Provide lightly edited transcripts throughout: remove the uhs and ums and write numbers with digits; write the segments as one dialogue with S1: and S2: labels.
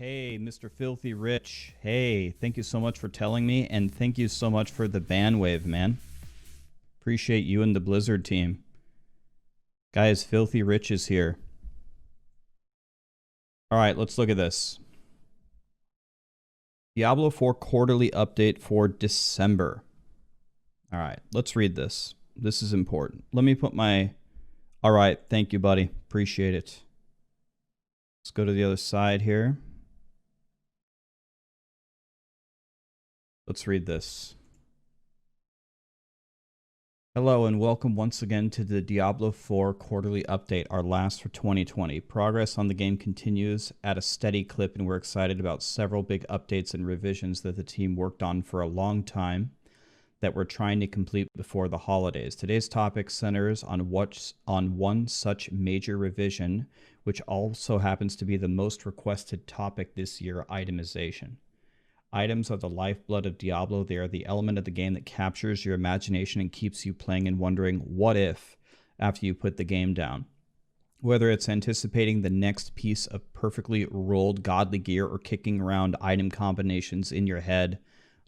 S1: Hey, Mr. Filthy Rich. Hey, thank you so much for telling me, and thank you so much for the ban wave, man. Appreciate you and the Blizzard team. Guys, Filthy Rich is here. All right, let's look at this. Diablo 4 quarterly update for December. All right, let's read this. This is important. Let me put my... All right, thank you, buddy. Appreciate it. Let's go to the other side here. Let's read this. Hello and welcome once again to the Diablo 4 quarterly update, our last for 2020. Progress on the game continues at a steady clip, and we're excited about several big updates and revisions that the team worked on for a long time that we're trying to complete before the holidays. Today's topic centers on one such major revision, which also happens to be the most requested topic this year: itemization. Items are the lifeblood of Diablo. They are the element of the game that captures your imagination and keeps you playing and wondering, what if, after you put the game down? Whether it's anticipating the next piece of perfectly rolled godly gear or kicking around item combinations in your head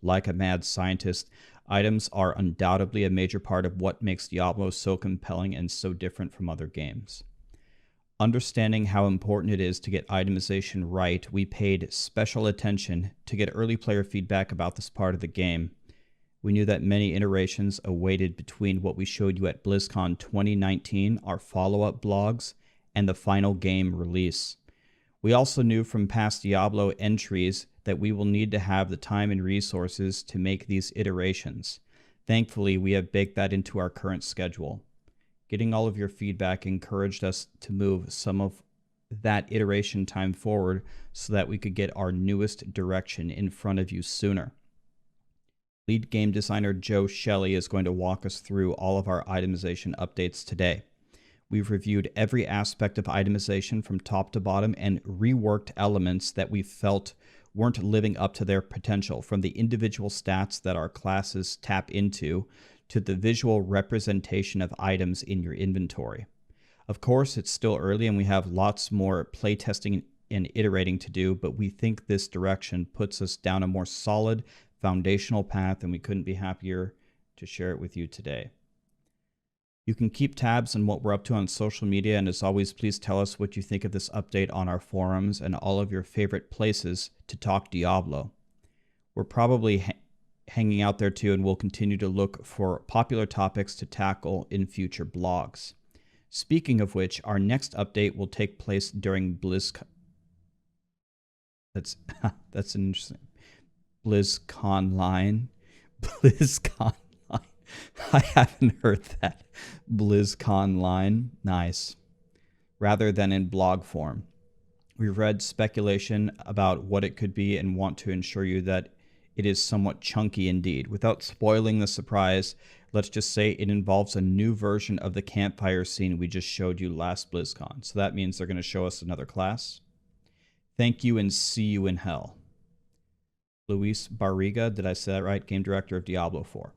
S1: like a mad scientist, items are undoubtedly a major part of what makes Diablo so compelling and so different from other games. Understanding how important it is to get itemization right, we paid special attention to get early player feedback about this part of the game. We knew that many iterations awaited between what we showed you at BlizzCon 2019, our follow-up blogs, and the final game release. We also knew from past Diablo entries that we will need to have the time and resources to make these iterations. Thankfully, we have baked that into our current schedule. Getting all of your feedback encouraged us to move some of that iteration time forward so that we could get our newest direction in front of you sooner. Lead game designer Joe Shelley is going to walk us through all of our itemization updates today. We've reviewed every aspect of itemization from top to bottom and reworked elements that we felt weren't living up to their potential, from the individual stats that our classes tap into to the visual representation of items in your inventory. Of course, it's still early and we have lots more playtesting and iterating to do, but we think this direction puts us down a more solid foundational path, and we couldn't be happier to share it with you today. You can keep tabs on what we're up to on social media, and as always, please tell us what you think of this update on our forums and all of your favorite places to talk Diablo. We're probably hanging out there too, and we'll continue to look for popular topics to tackle in future blogs. Speaking of which, our next update will take place during BlizzCon. That's an interesting. BlizzCon line. BlizzCon line. I haven't heard that. BlizzCon line. Nice. Rather than in blog form. We've read speculation about what it could be and want to ensure you that it is somewhat chunky indeed. Without spoiling the surprise, let's just say it involves a new version of the campfire scene we just showed you last BlizzCon. So that means they're going to show us another class. Thank you and see you in hell. Luis Barriga, did I say that right? Game director of Diablo 4.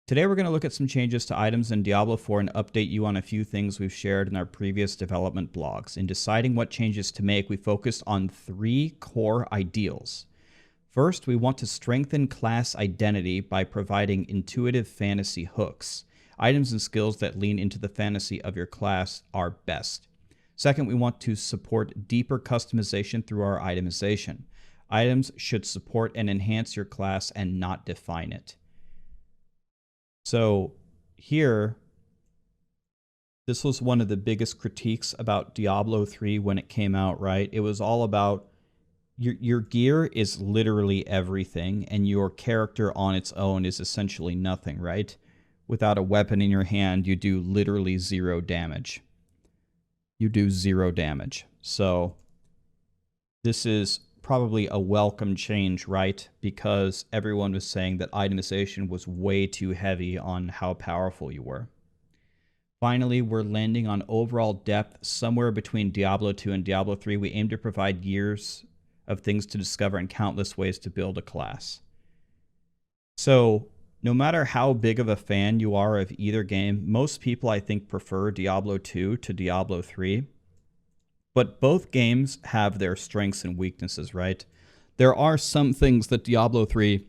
S1: Today we're going to look at some changes to items in Diablo 4 and update you on a few things we've shared in our previous development blogs. In deciding what changes to make, we focused on 3 core ideals. First, we want to strengthen class identity by providing intuitive fantasy hooks. Items and skills that lean into the fantasy of your class are best. Second, we want to support deeper customization through our itemization. Items should support and enhance your class and not define it. So here, this was one of the biggest critiques about Diablo 3 when it came out, right? It was all about your gear is literally everything, and your character on its own is essentially nothing, right? Without a weapon in your hand, you do literally 0 damage. You do 0 damage. So this is probably a welcome change, right? Because everyone was saying that itemization was way too heavy on how powerful you were. Finally, we're landing on overall depth somewhere between Diablo 2 and Diablo 3. We aim to provide years of things to discover and countless ways to build a class. So no matter how big of a fan you are of either game, most people I think prefer Diablo 2 to Diablo 3. But both games have their strengths and weaknesses, right? There are some things that Diablo 3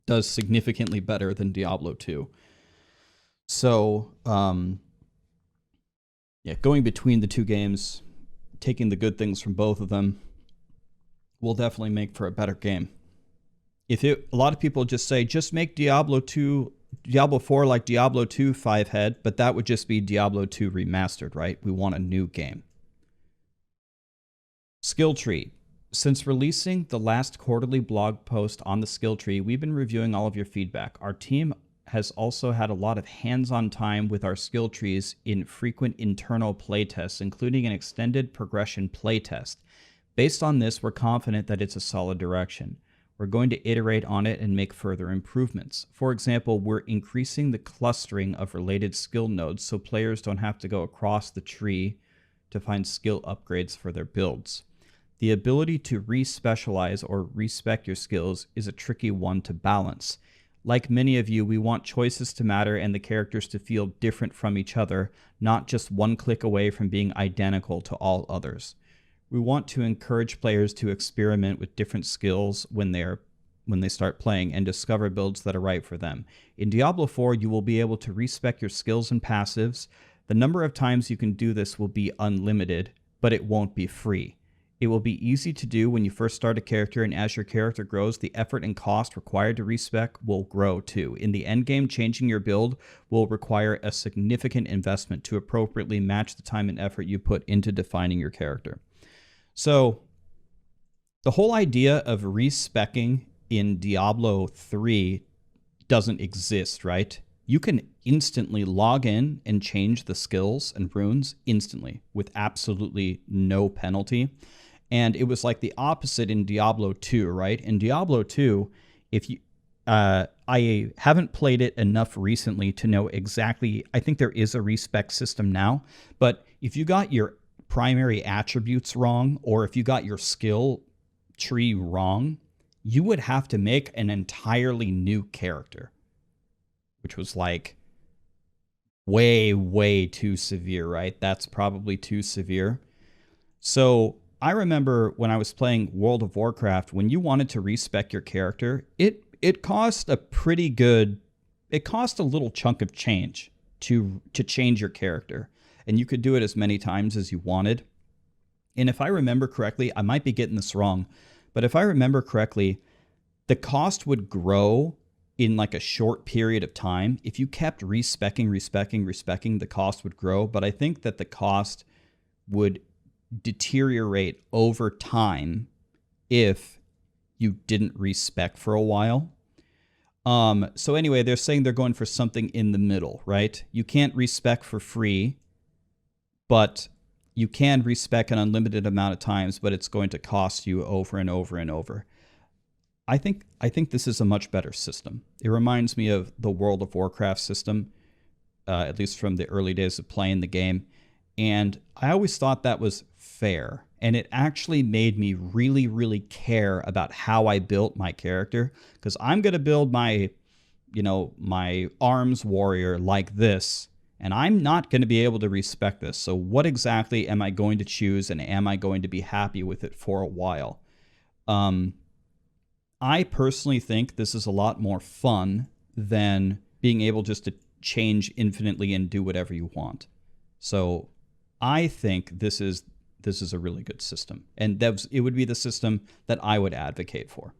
S1: does significantly better than Diablo 2. So, yeah, going between the two games, taking the good things from both of them, will definitely make for a better game. A lot of people just say, just make Diablo 4 like Diablo 2 5-head, but that would just be Diablo 2 remastered, right? We want a new game. Skill tree. Since releasing the last quarterly blog post on the skill tree, we've been reviewing all of your feedback. Our team has also had a lot of hands-on time with our skill trees in frequent internal playtests, including an extended progression playtest. Based on this, we're confident that it's a solid direction. We're going to iterate on it and make further improvements. For example, we're increasing the clustering of related skill nodes so players don't have to go across the tree to find skill upgrades for their builds. The ability to re-specialize or respec your skills is a tricky one to balance. Like many of you, we want choices to matter and the characters to feel different from each other, not just one click away from being identical to all others. We want to encourage players to experiment with different skills when they start playing and discover builds that are right for them. In Diablo 4, you will be able to respec your skills and passives. The number of times you can do this will be unlimited, but it won't be free. It will be easy to do when you first start a character, and as your character grows, the effort and cost required to respec will grow too. In the endgame, changing your build will require a significant investment to appropriately match the time and effort you put into defining your character. So the whole idea of respecing in Diablo 3 doesn't exist, right? You can instantly log in and change the skills and runes instantly with absolutely no penalty. And it was like the opposite in Diablo 2, right? In Diablo 2, if you I haven't played it enough recently to know exactly. I think there is a respec system now, but if you got your primary attributes wrong, or if you got your skill tree wrong, you would have to make an entirely new character, which was like way, way too severe, right? That's probably too severe. So I remember when I was playing World of Warcraft, when you wanted to respec your character, it cost a pretty good, it cost a little chunk of change to change your character. And you could do it as many times as you wanted. And if I remember correctly, I might be getting this wrong, but if I remember correctly, the cost would grow in like a short period of time. If you kept respecing, the cost would grow. But I think that the cost would deteriorate over time if you didn't respec for a while. So anyway, they're saying they're going for something in the middle, right? You can't respec for free, but you can respec an unlimited amount of times, but it's going to cost you over and over and over. I think this is a much better system. It reminds me of the World of Warcraft system, at least from the early days of playing the game. And I always thought that was fair. And it actually made me really, really care about how I built my character. Because I'm going to build my arms warrior like this. And I'm not going to be able to respec this. So what exactly am I going to choose? And am I going to be happy with it for a while? I personally think this is a lot more fun than being able just to change infinitely and do whatever you want. So I think this is a really good system, and it would be the system that I would advocate for.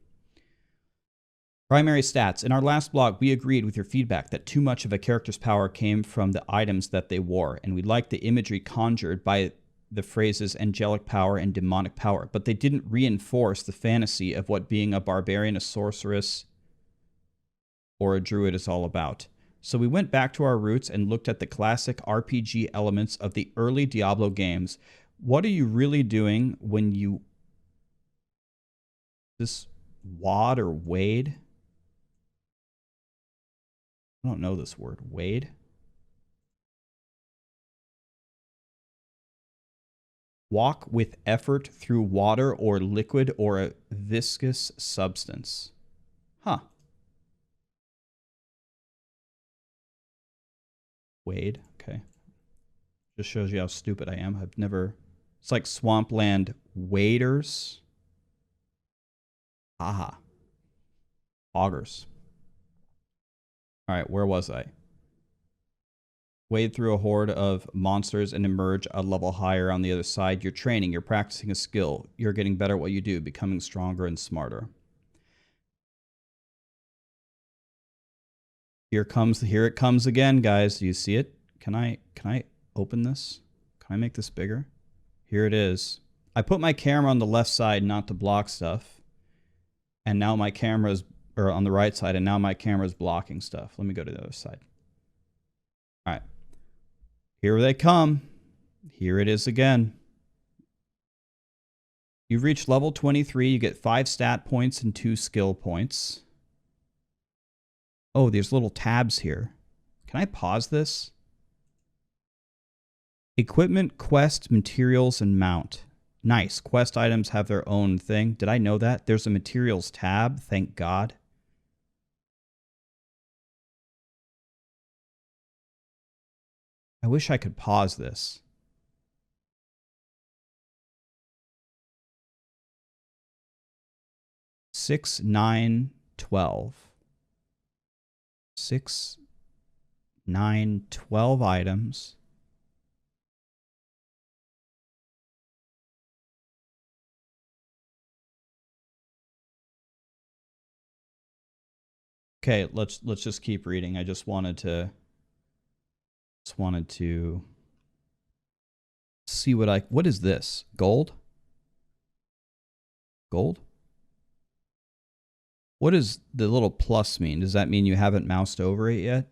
S1: Primary stats. In our last blog, we agreed with your feedback that too much of a character's power came from the items that they wore, and we liked the imagery conjured by the phrases angelic power and demonic power, but they didn't reinforce the fantasy of what being a barbarian, a sorceress, or a druid is all about. So we went back to our roots and looked at the classic RPG elements of the early Diablo games. What are you really doing when you... This wad or wade? I don't know this word. Wade? Walk with effort through water or liquid or a viscous substance. Huh. Wade. Okay. Just shows you how stupid I am. I've never It's like Swampland Waders. Aha. Augers. All right, where was I? Wade through a horde of monsters and emerge a level higher on the other side. You're training, you're practicing a skill, you're getting better at what you do, becoming stronger and smarter. Here it comes again, guys. Do you see it? Can I open this? Can I make this bigger? Here it is. I put my camera on the left side not to block stuff. And now my camera's, or on the right side, and now my camera's blocking stuff. Let me go to the other side. All right. Here they come. Here it is again. You've reached level 23. You get 5 stat points and 2 skill points. Oh, there's little tabs here. Can I pause this? Equipment, quest, materials, and mount. Nice. Quest items have their own thing. Did I know that? There's a materials tab. Thank God. I wish I could pause this. Six, 9, 12. 6, 9, 12 items. Okay, let's just keep reading. I just wanted to see what is this? Gold? Gold? What does the little plus mean? Does that mean you haven't moused over it yet?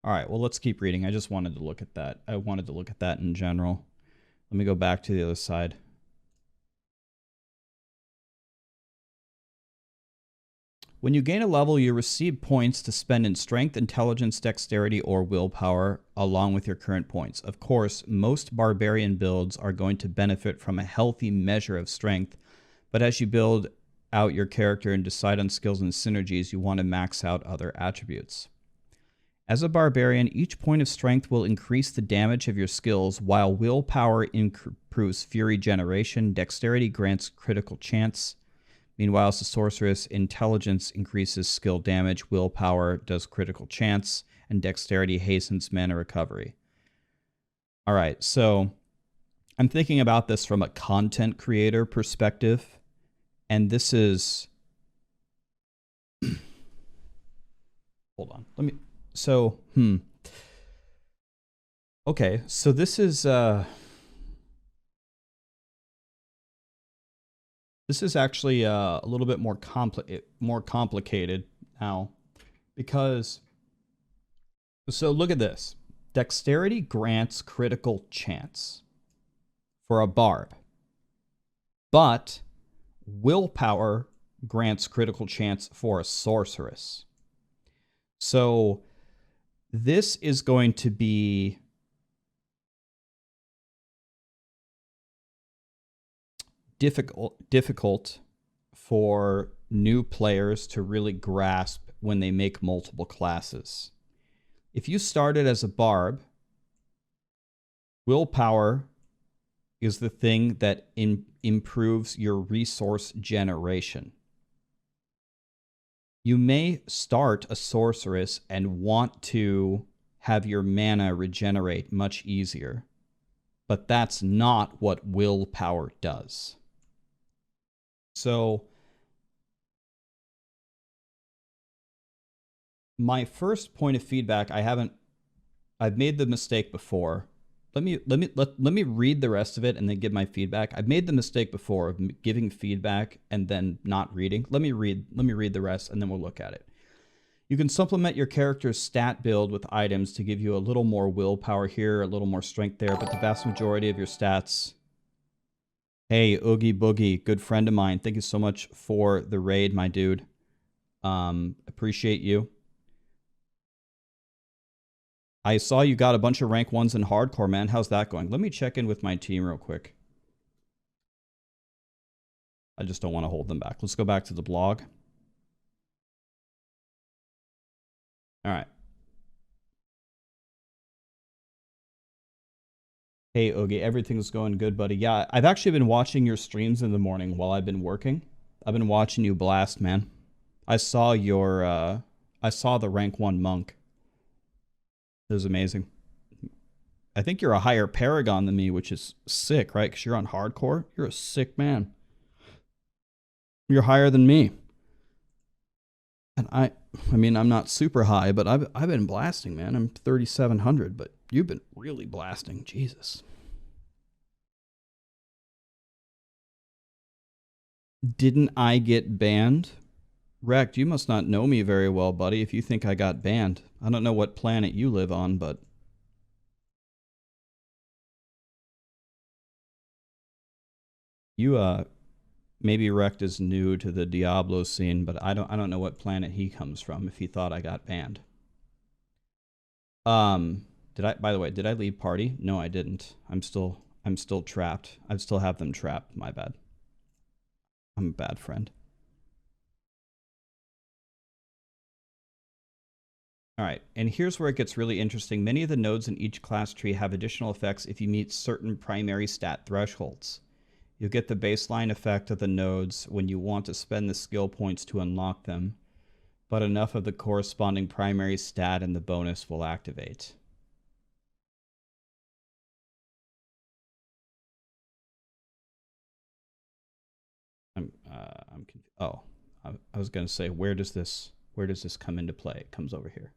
S1: All right, well, let's keep reading. I just wanted to look at that. I wanted to look at that in general. Let me go back to the other side. When you gain a level, you receive points to spend in strength, intelligence, dexterity, or willpower, along with your current points. Of course, most barbarian builds are going to benefit from a healthy measure of strength, but as you build out your character and decide on skills and synergies, you want to max out other attributes. As a barbarian, each point of strength will increase the damage of your skills, while willpower improves fury generation, dexterity grants critical chance. Meanwhile, as a sorceress, intelligence increases skill damage, willpower does critical chance, and dexterity hastens mana recovery. All right, so I'm thinking about this from a content creator perspective, and this is... Hold on, let me... So, Okay, so this is... This is actually a little bit more complicated now, because, so look at this. Dexterity grants critical chance for a bard, but willpower grants critical chance for a sorceress. So this is going to be difficult for new players to really grasp when they make multiple classes. If you started as a barb, willpower is the thing that improves your resource generation. You may start a sorceress and want to have your mana regenerate much easier, but that's not what willpower does. So my first point of feedback, I've made the mistake before. Let me read the rest of it and then give my feedback. I've made the mistake before of giving feedback and then not reading. Let me read the rest and then we'll look at it. You can supplement your character's stat build with items to give you a little more willpower here, a little more strength there, but the vast majority of your stats... Hey, Oogie Boogie, good friend of mine. Thank you so much for the raid, my dude. Appreciate you. I saw you got a bunch of rank 1s in hardcore, man. How's that going? Let me check in with my team real quick. I just don't want to hold them back. Let's go back to the blog. All right. Hey, Ogie, everything's going good, buddy. Yeah, I've actually been watching your streams in the morning while I've been working. I've been watching you blast, man. I saw your, I saw the rank 1 monk. It was amazing. I think you're a higher paragon than me, which is sick, right? Because you're on hardcore. You're a sick man. You're higher than me. And I mean, I'm not super high, but I've been blasting, man. I'm 3,700, but you've been really blasting. Jesus. Didn't I get banned? Rect, you must not know me very well, buddy, if you think I got banned. I don't know what planet you live on, but... You, maybe Rect is new to the Diablo scene, but I don't know what planet he comes from if he thought I got banned. By the way, did I leave party? No, I didn't. I'm still trapped. I still have them trapped. My bad. I'm a bad friend. All right, and here's where it gets really interesting. Many of the nodes in each class tree have additional effects if you meet certain primary stat thresholds. You'll get the baseline effect of the nodes when you want to spend the skill points to unlock them, but enough of the corresponding primary stat and the bonus will activate. I'm confused. Oh, I was going to say, where does this come into play? It comes over here.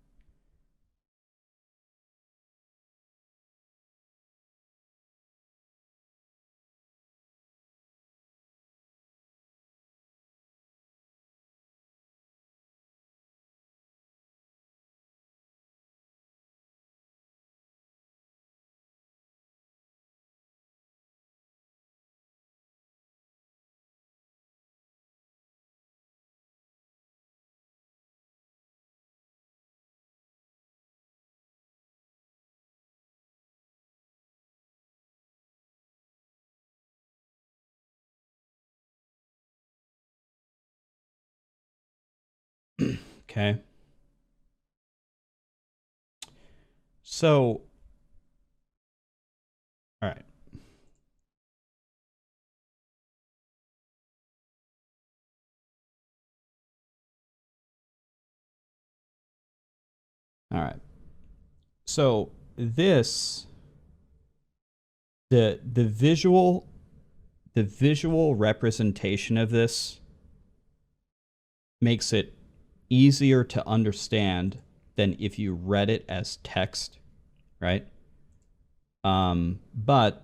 S1: Okay. So, all right. All right. So this the visual representation of this makes it easier to understand than if you read it as text, right? But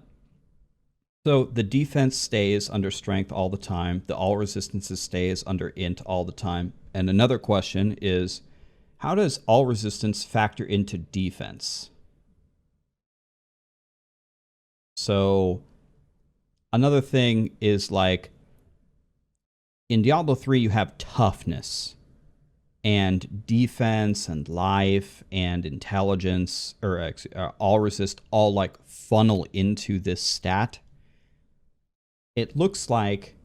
S1: so the defense stays under strength all the time. The all resistances stays under int all the time. And another question is, how does all resistance factor into defense? So another thing is, like, in Diablo 3 you have toughness and defense and life and intelligence, or all resist, all like funnel into this stat. It looks like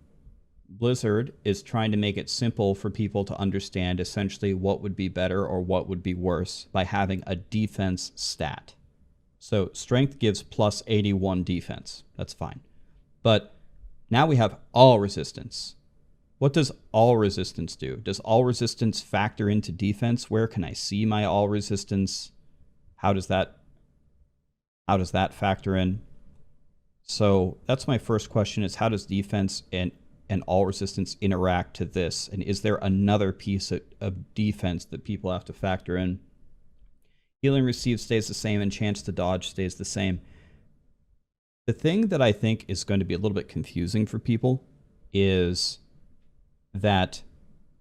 S1: Blizzard is trying to make it simple for people to understand essentially what would be better or what would be worse by having a defense stat. So strength gives plus 81 defense. That's fine. But now we have all resistance. What does all resistance do? Does all resistance factor into defense? Where can I see my all resistance? How does that factor in? So that's my first question, is how does defense and all resistance interact to this? And is there another piece of defense that people have to factor in? Healing received stays the same and chance to dodge stays the same. The thing that I think is going to be a little bit confusing for people is that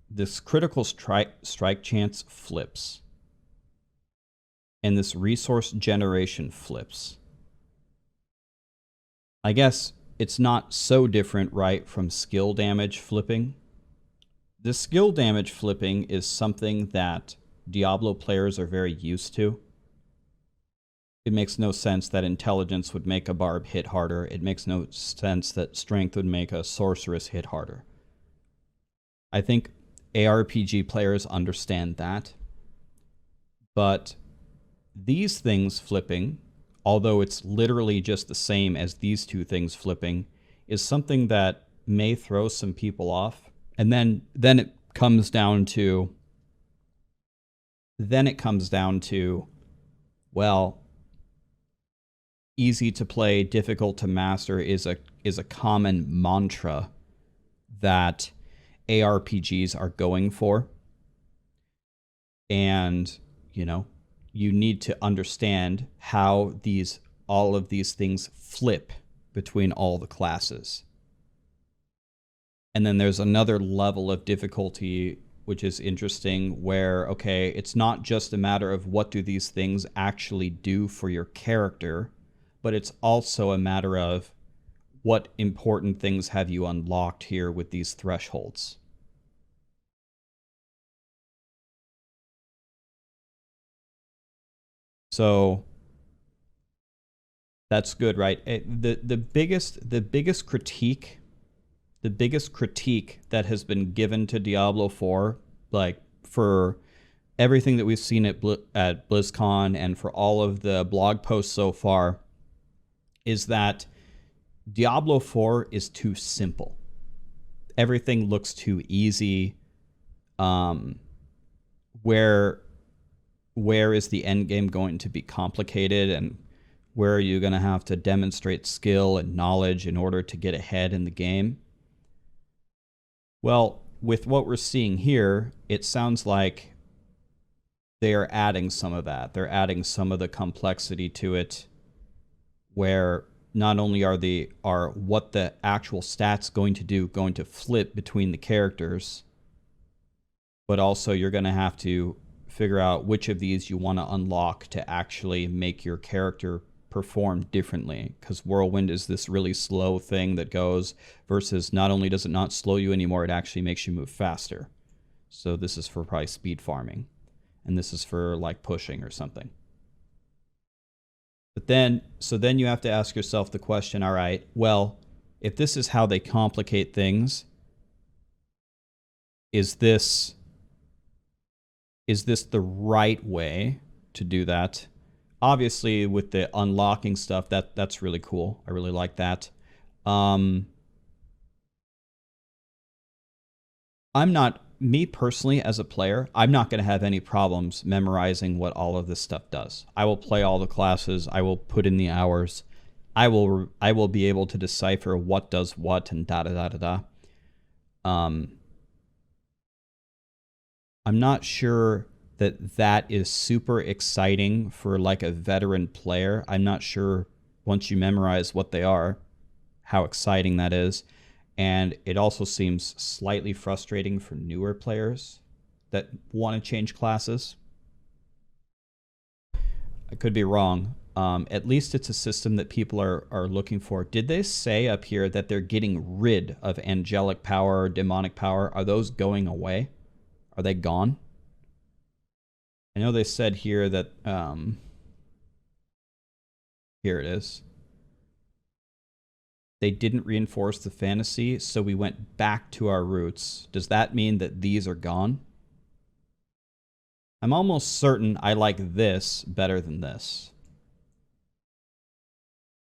S1: this critical strike chance flips, and this resource generation flips. I guess it's not so different, right, from skill damage flipping. The skill damage flipping is something that Diablo players are very used to. It makes no sense that intelligence would make a barb hit harder. It makes no sense that strength would make a sorceress hit harder. I think ARPG players understand that. But these things flipping although it's literally just the same as these two things flipping, is something that may throw some people off. And then it comes down to well, easy to play, difficult to master is a common mantra that ARPGs are going for. And, you know, you need to understand how all of these things flip between all the classes. And then there's another level of difficulty which is interesting, where, okay, it's not just a matter of what do these things actually do for your character, but it's also a matter of what important things have you unlocked here with these thresholds. So that's good, right? The biggest critique that has been given to Diablo 4, like for everything that we've seen at BlizzCon and for all of the blog posts so far, is that Diablo 4 is too simple. Everything looks too easy. Where is the end game going to be complicated, and where are you going to have to demonstrate skill and knowledge in order to get ahead in the game? Well, with what we're seeing here, it sounds like they are adding some of that. They're adding some of the complexity to it, where not only are what the actual stats going to flip between the characters, but also you're going to have to figure out which of these you want to unlock to actually make your character perform differently, because Whirlwind is this really slow thing that goes, versus not only does it not slow you anymore, it actually makes you move faster. So this is for probably speed farming, and this is for like pushing or something. But then you have to ask yourself the question, all right, well, if this is how they complicate things, is this the right way to do that? Obviously, with the unlocking stuff, that's really cool. I really like that. Me personally, as a player, I'm not going to have any problems memorizing what all of this stuff does. I will play all the classes. I will put in the hours. I will be able to decipher what does what and da-da-da-da-da. I'm not sure that is super exciting for like a veteran player. I'm not sure, once you memorize what they are, how exciting that is. And it also seems slightly frustrating for newer players that want to change classes. I could be wrong. At least it's a system that people are looking for. Did they say up here that they're getting rid of angelic power, demonic power? Are those going away? Are they gone? I know they said here that, here it is. They didn't reinforce the fantasy, so we went back to our roots. Does that mean that these are gone? I'm almost certain I like this better than this.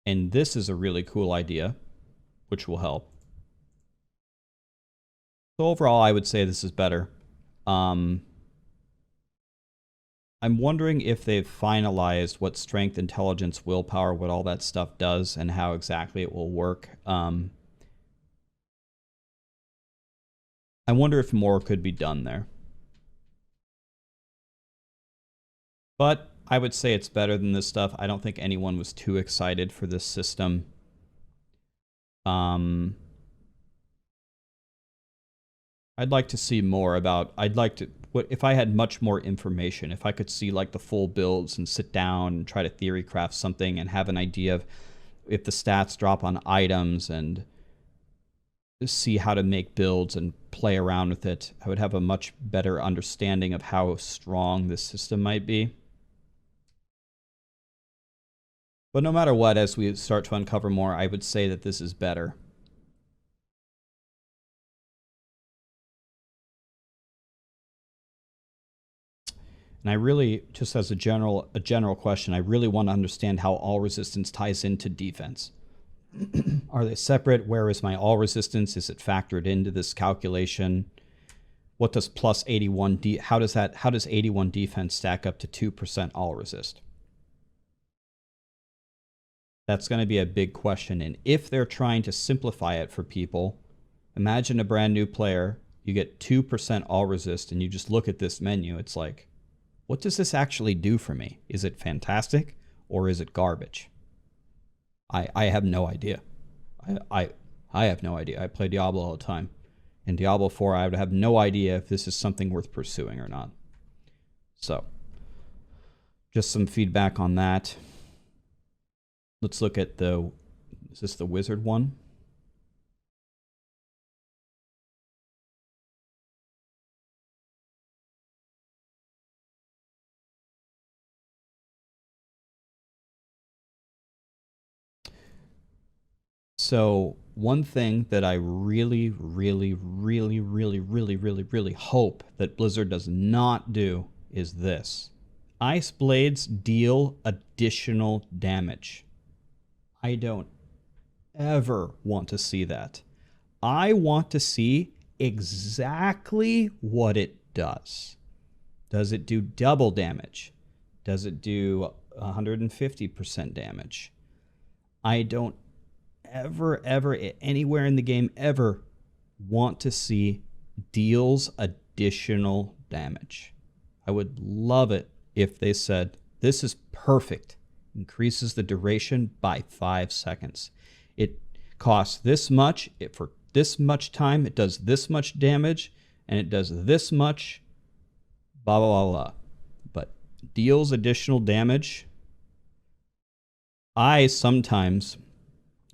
S1: And this is a really cool idea, which will help. So overall, I would say this is better. I'm wondering if they've finalized what strength, intelligence, willpower, what all that stuff does, and how exactly it will work. I wonder if more could be done there. But I would say it's better than this stuff. I don't think anyone was too excited for this system. I'd like to see more about... if I had much more information, if I could see like the full builds and sit down and try to theory craft something and have an idea of if the stats drop on items and see how to make builds and play around with it, I would have a much better understanding of how strong this system might be. But no matter what, as we start to uncover more, I would say that this is better. And I really, just as a general question, I really want to understand how all resistance ties into defense. Are they separate? Where is my all resistance? Is it factored into this calculation? What does plus 81 how does 81 defense stack up to 2% all resist? That's going to be a big question. And if they're trying to simplify it for people, imagine a brand new player, you get 2% all resist, and you just look at this menu. It's like, what does this actually do for me? Is it fantastic or is it garbage? I have no idea. I have no idea. I play Diablo all the time. In Diablo 4, I would have no idea if this is something worth pursuing or not. So, just some feedback on that. Let's look at is this the wizard one? So one thing that I really hope that Blizzard does not do is this. Ice Blades deal additional damage. I don't ever want to see that. I want to see exactly what it does. Does it do double damage? Does it do 150% damage? I don't ever anywhere in the game ever want to see deals additional damage. I would love it if they said, this is perfect. Increases the duration by 5 seconds. It costs this much. For this much time, it does this much damage, and it does this much, blah, blah, blah, blah. But deals additional damage. I sometimes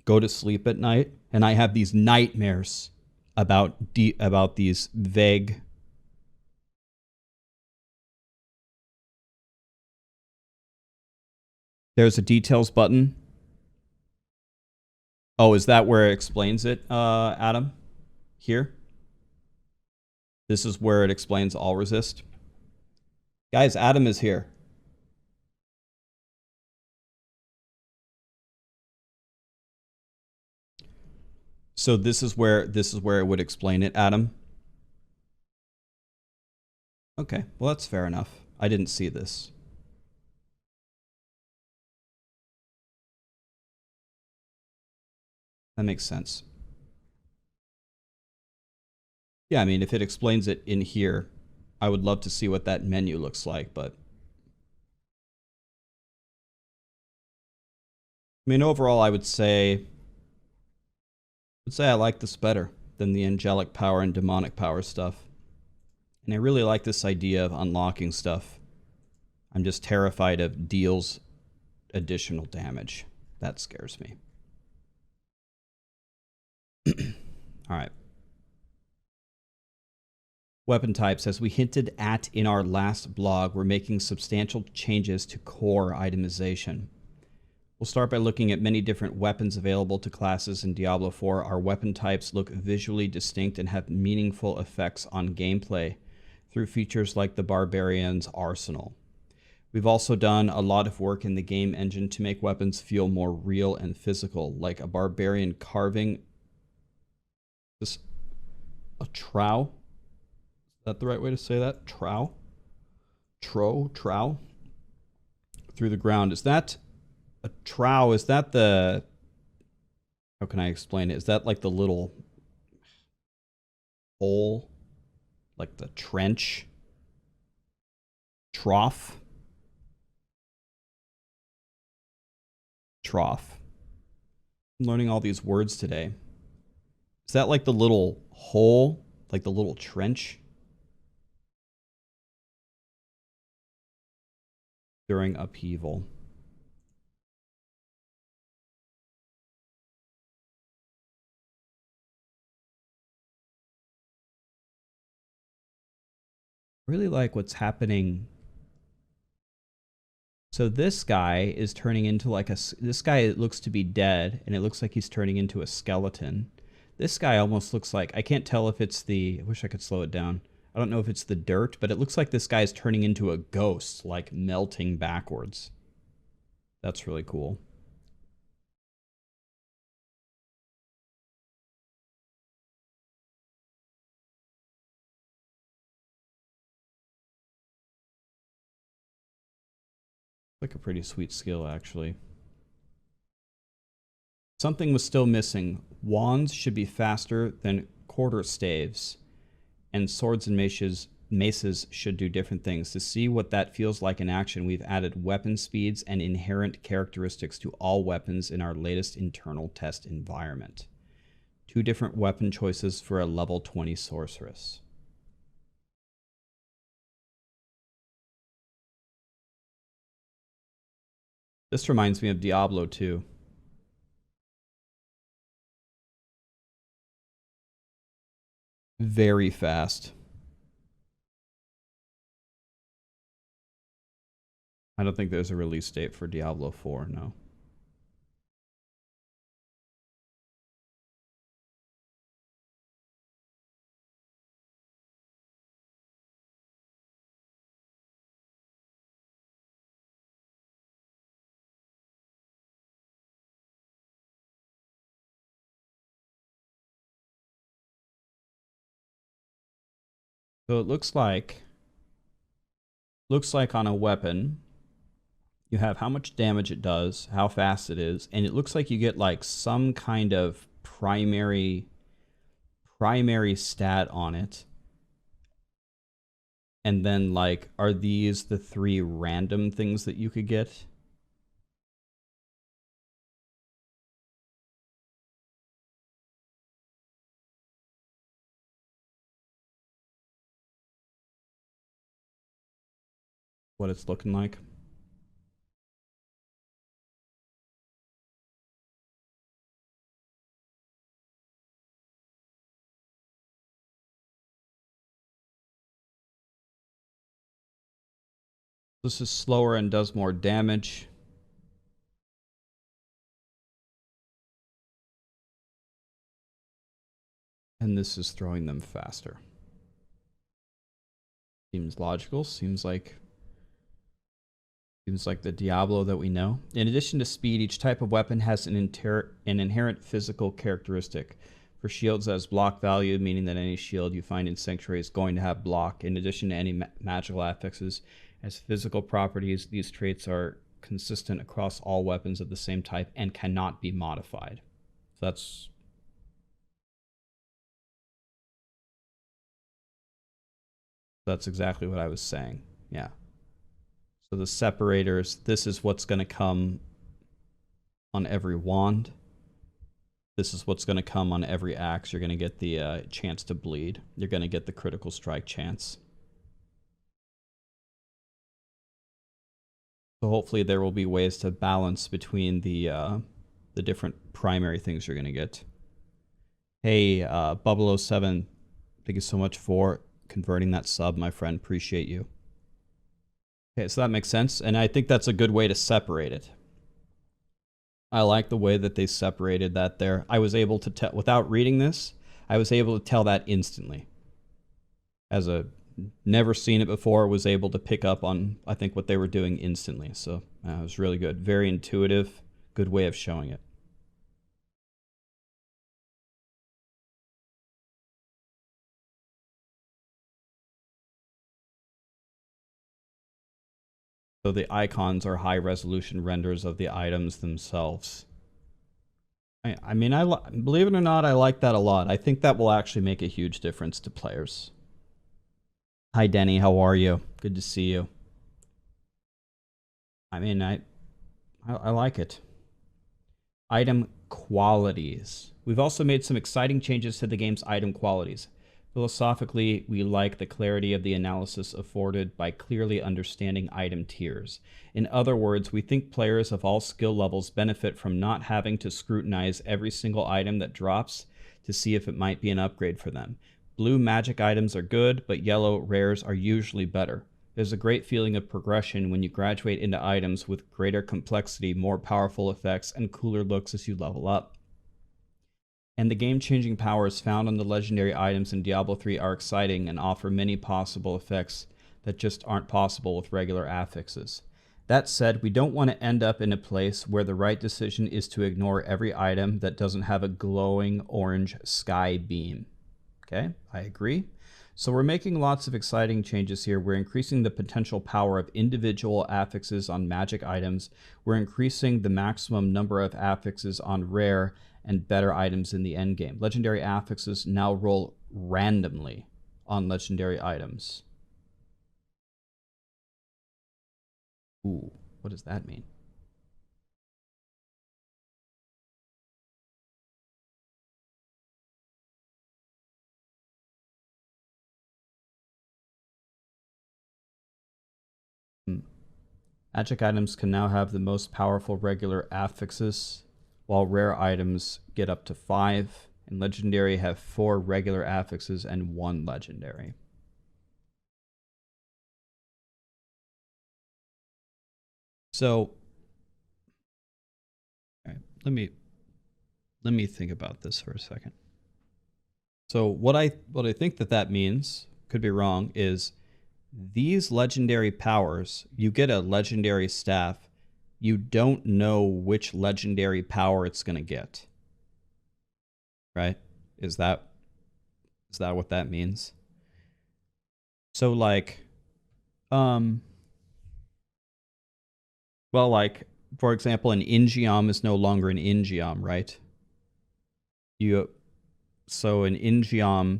S1: go to sleep at night, and I have these nightmares about these vague. There's a details button. Oh, is that where it explains it, Adam? Here? This is where it explains all resist. Guys, Adam is here. So this is where it would explain it, Adam. Okay, well that's fair enough. I didn't see this. That makes sense. Yeah, I mean, if it explains it in here, I would love to see what that menu looks like, but I mean, overall, I would say I like this better than the angelic power and demonic power stuff. And I really like this idea of unlocking stuff. I'm just terrified of deals additional damage. That scares me. All right. Weapon types. As we hinted at in our last blog, we're making substantial changes to core itemization. We'll start by looking at many different weapons available to classes in Diablo 4. Our weapon types look visually distinct and have meaningful effects on gameplay through features like the Barbarian's Arsenal. We've also done a lot of work in the game engine to make weapons feel more real and physical, like a Barbarian carving a trowel. Is that the right way to say that? Trowel? Trowel? Through the ground. Is that a trowel? Is that the... How can I explain it? Is that like the little hole? Like the trench? Trough? Trough. I'm learning all these words today. Is that like the little hole? Like the little trench? During upheaval. Really like what's happening. So this guy is turning into like this guy looks to be dead, and it looks like he's turning into a skeleton. This guy almost looks like, I can't tell if it's I wish I could slow it down. I don't know if it's the dirt, but it looks like this guy's turning into a ghost, like melting backwards. That's really cool. Like a pretty sweet skill, actually. Something was still missing. Wands should be faster than quarterstaves, and swords and maces should do different things. To see what that feels like in action, we've added weapon speeds and inherent characteristics to all weapons in our latest internal test environment. 2 different weapon choices for a level 20 sorceress. This reminds me of Diablo 2. Very fast. I don't think there's a release date for Diablo 4, no. So it looks like on a weapon, you have how much damage it does, how fast it is, and it looks like you get like some kind of primary stat on it. And then like, are these the 3 random things that you could get? What it's looking like? This is slower and does more damage. And this is throwing them faster. Seems logical. Seems like the Diablo that we know. In addition to speed, each type of weapon has an inherent physical characteristic. For shields, as block value, meaning that any shield you find in Sanctuary is going to have block. In addition to any magical affixes, as physical properties, these traits are consistent across all weapons of the same type and cannot be modified. So that's exactly what I was saying. Yeah. So the separators, this is what's going to come on every wand. This is what's going to come on every axe. You're going to get the chance to bleed. You're going to get the critical strike chance. So hopefully there will be ways to balance between the different primary things you're going to get. Hey, Bubble07, thank you so much for converting that sub, my friend. Appreciate you. Okay, so that makes sense, and I think that's a good way to separate it. I like the way that they separated that there. I was able to tell, without reading this, I was able to tell that instantly. As a never seen it before, was able to pick up on, I think, what they were doing instantly. So it was really good. Very intuitive, good way of showing it. So the icons are high resolution renders of the items themselves. I mean, believe it or not, I like that a lot. I think that will actually make a huge difference to players. Hi, Denny. How are you? Good to see you. I mean, I like it. Item qualities. We've also made some exciting changes to the game's item qualities. Philosophically, we like the clarity of the analysis afforded by clearly understanding item tiers. In other words, we think players of all skill levels benefit from not having to scrutinize every single item that drops to see if it might be an upgrade for them. Blue magic items are good, but yellow rares are usually better. There's a great feeling of progression when you graduate into items with greater complexity, more powerful effects, and cooler looks as you level up. and the game-changing powers found on the legendary items in Diablo 3 are exciting and offer many possible effects that just aren't possible with regular affixes. That said, we don't want to end up in a place where the right decision is to ignore every item that doesn't have a glowing orange sky beam. Okay, I agree. So we're making lots of exciting changes here. We're increasing the potential power of individual affixes on magic items. We're increasing the maximum number of affixes on rare and better items in the endgame. Legendary affixes now roll randomly on legendary items. Ooh, what does that mean? Magic items can now have the most powerful regular affixes, while rare items get up to 5, and legendary have 4 regular affixes and 1 legendary. So, all right, let me think about this for a second. So what I think that means, could be wrong, is these legendary powers, you get a legendary staff, you don't know which legendary power it's going to get. Right? Is that what that means? So like well, like for example, an Ingeom is no longer an Ingeom, right? So an Ingeom,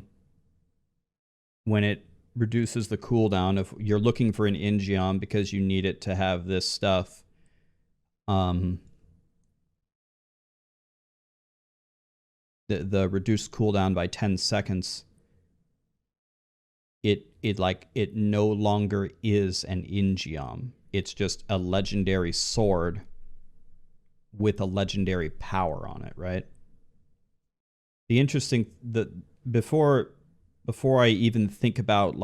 S1: when it reduces the cooldown, if you're looking for an Ingeom because you need it to have this stuff, the reduced cooldown by 10 seconds, it no longer is an Ingeom. It's just a legendary sword with a legendary power on it, right? The interesting before I even think about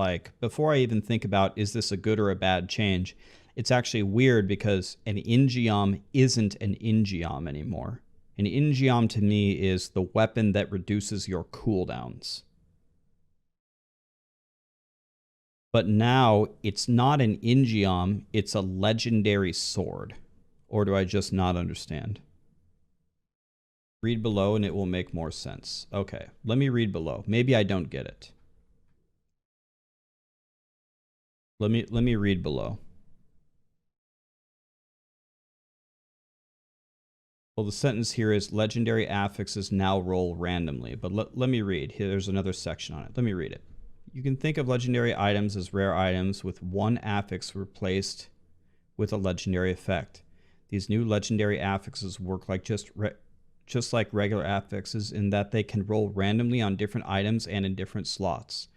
S1: is this a good or a bad change, it's actually weird because an Ingeom isn't an Ingeom anymore. An Ingeom to me is the weapon that reduces your cooldowns. But now it's not an Ingeom, it's a legendary sword. Or do I just not understand? Read below and it will make more sense. Okay, let me read below. Maybe I don't get it. Let me read below. Well, the sentence here is legendary affixes now roll randomly, but let me read. There's another section on it. Let me read it. You can think of legendary items as rare items with one affix replaced with a legendary effect. These new legendary affixes work like just like regular affixes in that they can roll randomly on different items and in different slots.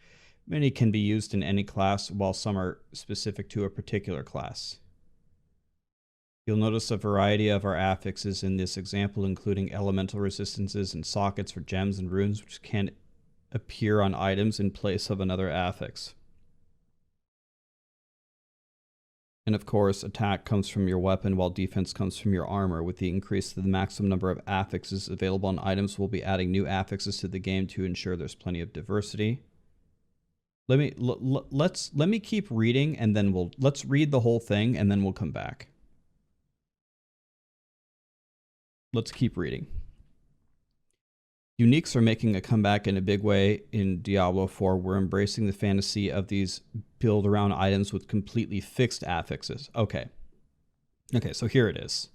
S1: Many can be used in any class, while some are specific to a particular class. You'll notice a variety of our affixes in this example, including elemental resistances and sockets for gems and runes, which can appear on items in place of another affix. And of course, attack comes from your weapon while defense comes from your armor. With the increase to the maximum number of affixes available on items, we'll be adding new affixes to the game to ensure there's plenty of diversity. Let me keep reading and then let's read the whole thing and then we'll come back. Let's keep reading. Uniques are making a comeback in a big way in Diablo 4. We're embracing the fantasy of these build-around items with completely fixed affixes. Okay, so here it is.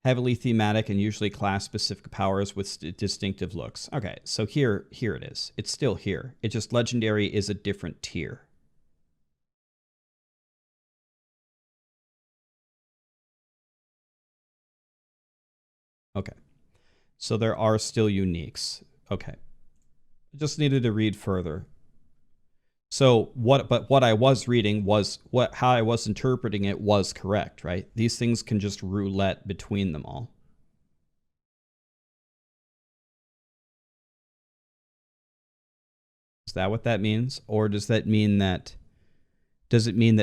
S1: Heavily thematic and usually class-specific powers with distinctive looks. Okay, so here it is. It's still here. It's just legendary is a different tier. Okay. So there are still uniques. Okay. I just needed to read further. So what I was reading was how I was interpreting it was correct, right? These things can just roulette between them all. Is that what that means? Or does it mean that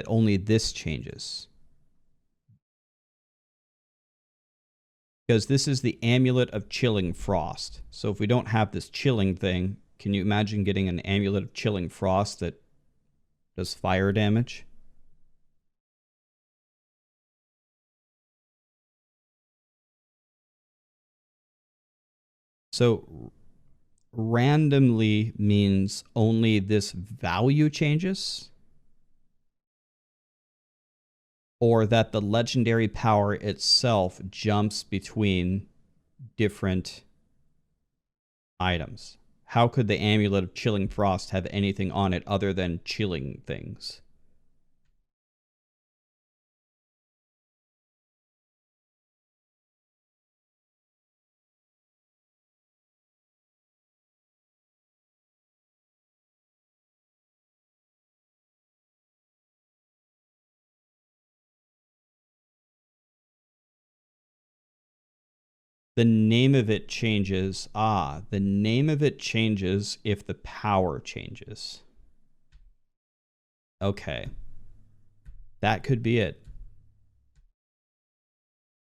S1: only this changes? Because this is the Amulet of Chilling Frost. So if we don't have this chilling thing, can you imagine getting an Amulet of Chilling Frost that does fire damage? So randomly means only this value changes? Or that the legendary power itself jumps between different items? How could the Amulet of Chilling Frost have anything on it other than chilling things? The name of it changes. Ah, the name of it changes if the power changes. Okay. That could be it.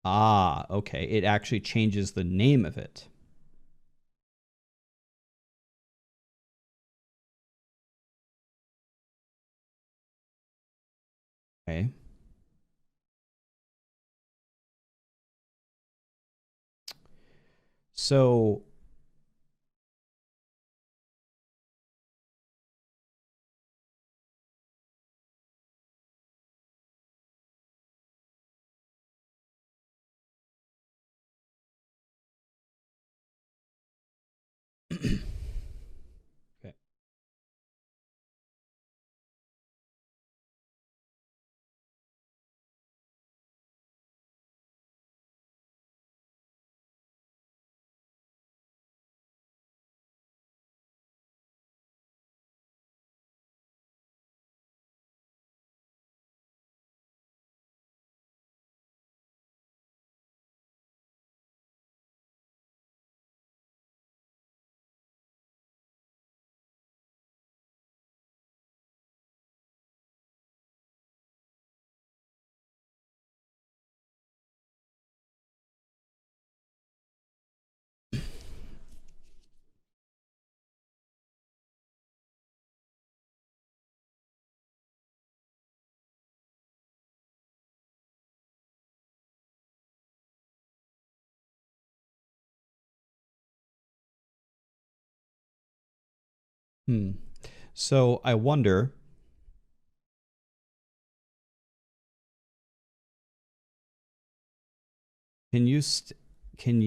S1: Ah, okay. It actually changes the name of it. Okay. So okay. So I wonder, can you can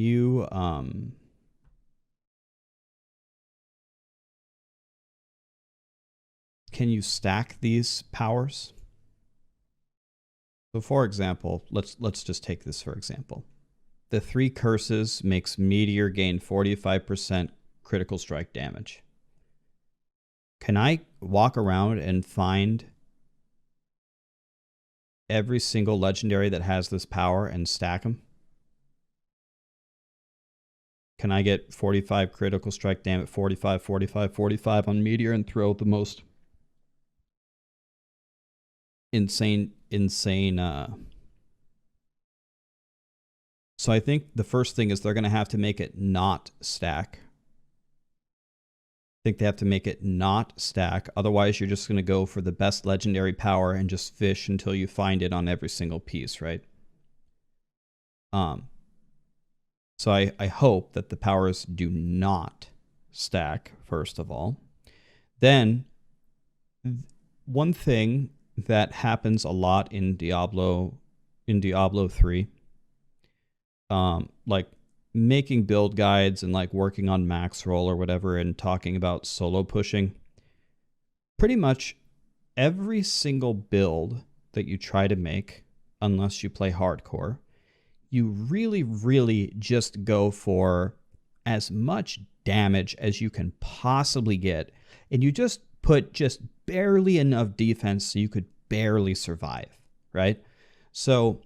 S1: you stack these powers? So for example, let's just take this for example. The 3 curses makes Meteor gain 45% critical strike damage. Can I walk around and find every single legendary that has this power and stack them? Can I get 45 critical strike damage, 45, 45, 45 on Meteor and throw the most insane so I think the first thing is they're going to have to make it not stack. I think they have to make it not stack. Otherwise, you're just going to go for the best legendary power and just fish until you find it on every single piece, right? So I hope that the powers do not stack, first of all. Then, one thing that happens a lot in Diablo 3, like making build guides and like working on Maxroll or whatever and talking about solo pushing, pretty much every single build that you try to make, unless you play hardcore, you really, really just go for as much damage as you can possibly get. And you just put just barely enough defense so you could barely survive, right? So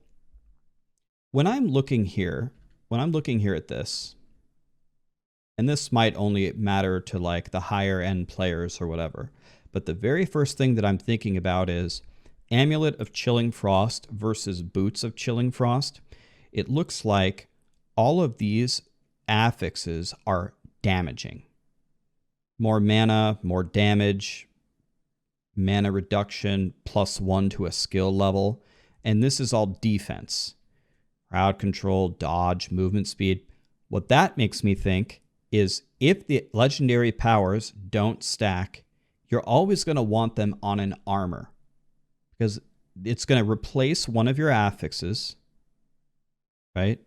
S1: when I'm looking here at this, and this might only matter to like the higher end players or whatever, but the very first thing that I'm thinking about is Amulet of Chilling Frost versus Boots of Chilling Frost. It looks like all of these affixes are damaging. More mana, more damage, mana reduction, +1 to a skill level. And this is all defense. Crowd control, dodge, movement speed. What that makes me think is if the legendary powers don't stack, you're always going to want them on an armor, because it's going to replace one of your affixes, right?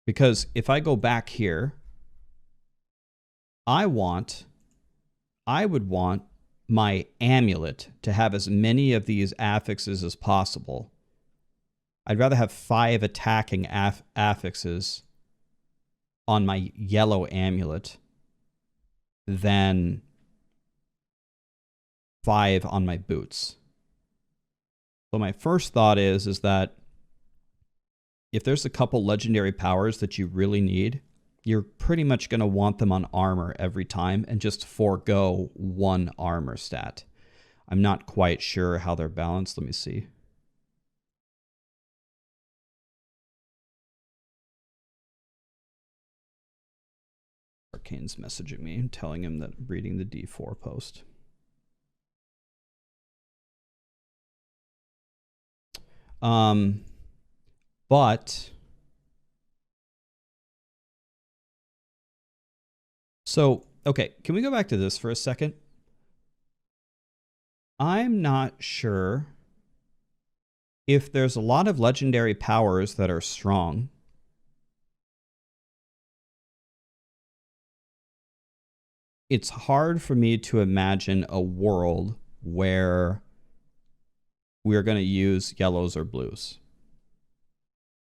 S1: Because if I go back here, I would want my amulet to have as many of these affixes as possible. I'd rather have 5 attacking affixes on my yellow amulet than 5 on my boots. So my first thought is that if there's a couple legendary powers that you really need, you're pretty much going to want them on armor every time and just forego 1 armor stat. I'm not quite sure how they're balanced. Let me see. Arcane's messaging me, telling him that I'm reading the D4 post. But so, okay, can we go back to this for a second? I'm not sure if there's a lot of legendary powers that are strong. It's hard for me to imagine a world where we're going to use yellows or blues.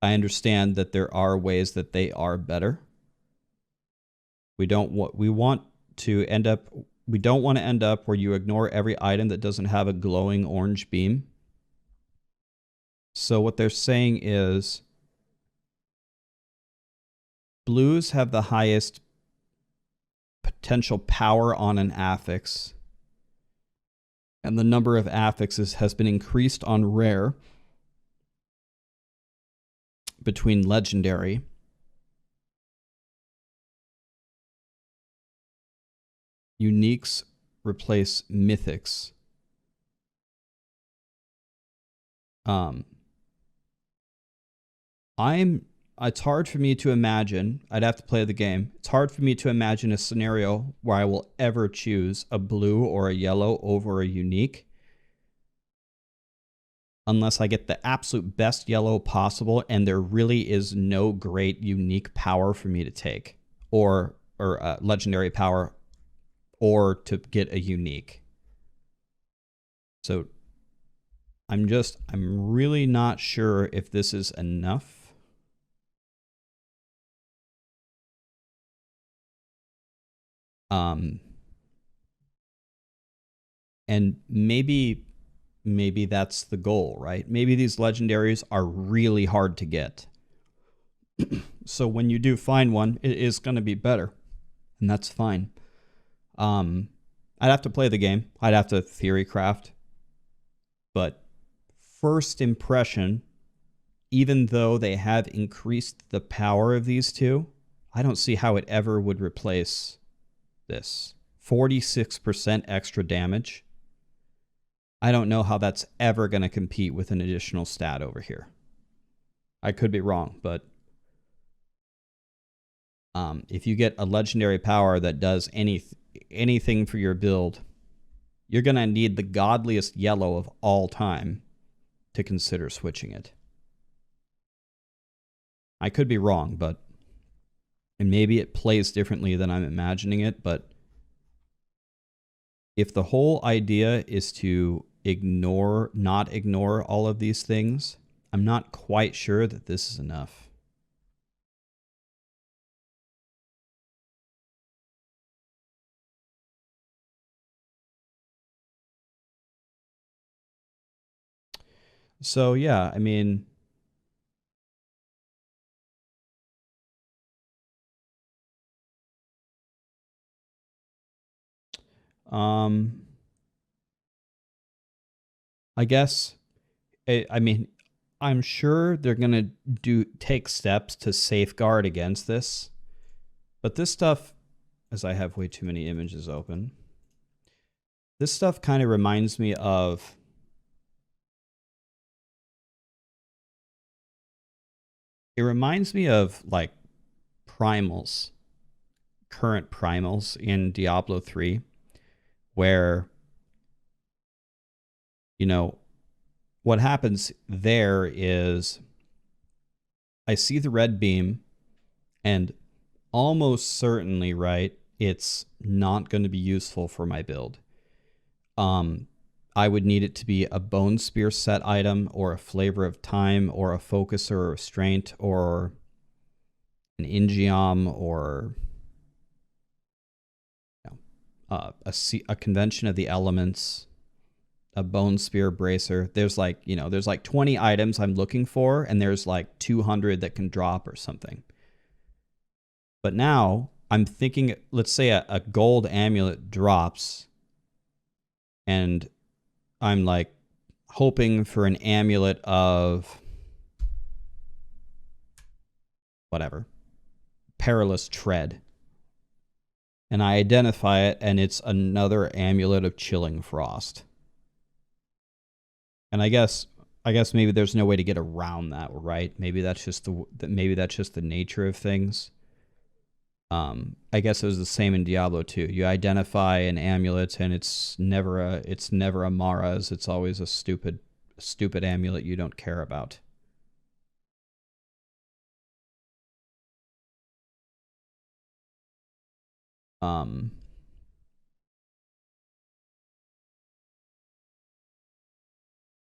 S1: I understand that there are ways that they are better. We don't want to end up where you ignore every item that doesn't have a glowing orange beam. So what they're saying is blues have the highest potential power on an affix, and the number of affixes has been increased on rare between legendary. Uniques replace mythics. It's hard for me to imagine, I'd have to play the game. It's hard for me to imagine a scenario where I will ever choose a blue or a yellow over a unique, unless I get the absolute best yellow possible and there really is no great unique power for me to take, or legendary power, or to get a unique. So I'm really not sure if this is enough. And maybe that's the goal, right? Maybe these legendaries are really hard to get. So when you do find one, it is going to be better, and that's fine. I'd have to play the game. I'd have to theory craft. But first impression, even though they have increased the power of these two, I don't see how it ever would replace this. 46% extra damage. I don't know how that's ever going to compete with an additional stat over here. I could be wrong, but if you get a legendary power that does anything for your build, you're going to need the godliest yellow of all time to consider switching it. I could be wrong, and maybe it plays differently than I'm imagining it, but if the whole idea is to not ignore all of these things, I'm not quite sure that this is enough. So yeah, I mean, I guess, I mean, I'm sure they're going to take steps to safeguard against this. But this stuff, as I have way too many images open, this stuff kind of reminds me of like primals, current primals in Diablo 3, where, you know, what happens there is I see the red beam and almost certainly, right, it's not going to be useful for my build. I would need it to be a bone spear set item or a flavor of time or a focuser or restraint or an ingiom or a convention of the elements, a bone spear bracer. There's like 20 items I'm looking for, and there's like 200 that can drop or something. But now I'm thinking, let's say a gold amulet drops, and I'm like hoping for an amulet of whatever, perilous tread. And I identify it, and it's another amulet of chilling frost. And I guess maybe there's no way to get around that, right? Maybe that's just the nature of things. I guess it was the same in Diablo 2. You identify an amulet, and it's never a Mara's. It's always a stupid amulet you don't care about.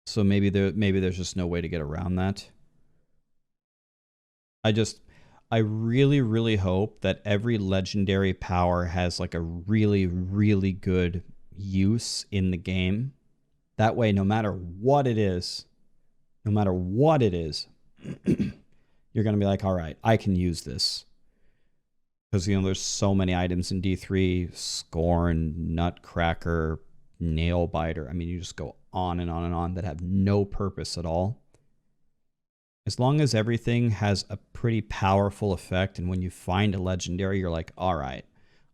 S1: So maybe there's just no way to get around that. I really, really hope that every legendary power has like a really, really good use in the game. That way, no matter what it is, you're going to be like, all right, I can use this. Because, there's so many items in D3, Scorn, Nutcracker, Nailbiter. I mean, you just go on and on and on that have no purpose at all. As long as everything has a pretty powerful effect, and when you find a legendary, you're like, all right,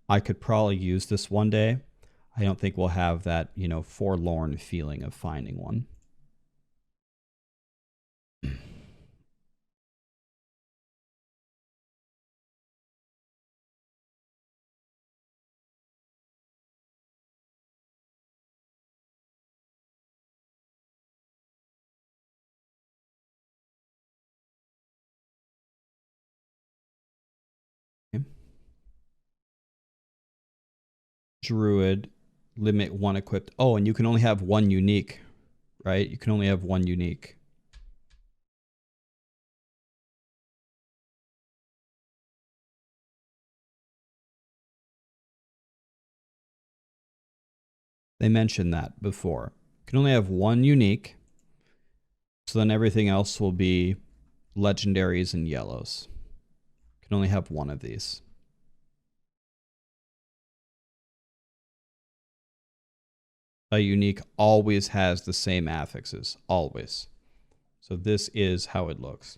S1: I could probably use this one day. I don't think we'll have that, forlorn feeling of finding one. Druid, limit one equipped. Oh, and you can only have one unique, right? You can only have one unique. They mentioned that before. You can only have one unique. So then everything else will be legendaries and yellows. You can only have one of these. A unique always has the same affixes, always. So this is how it looks.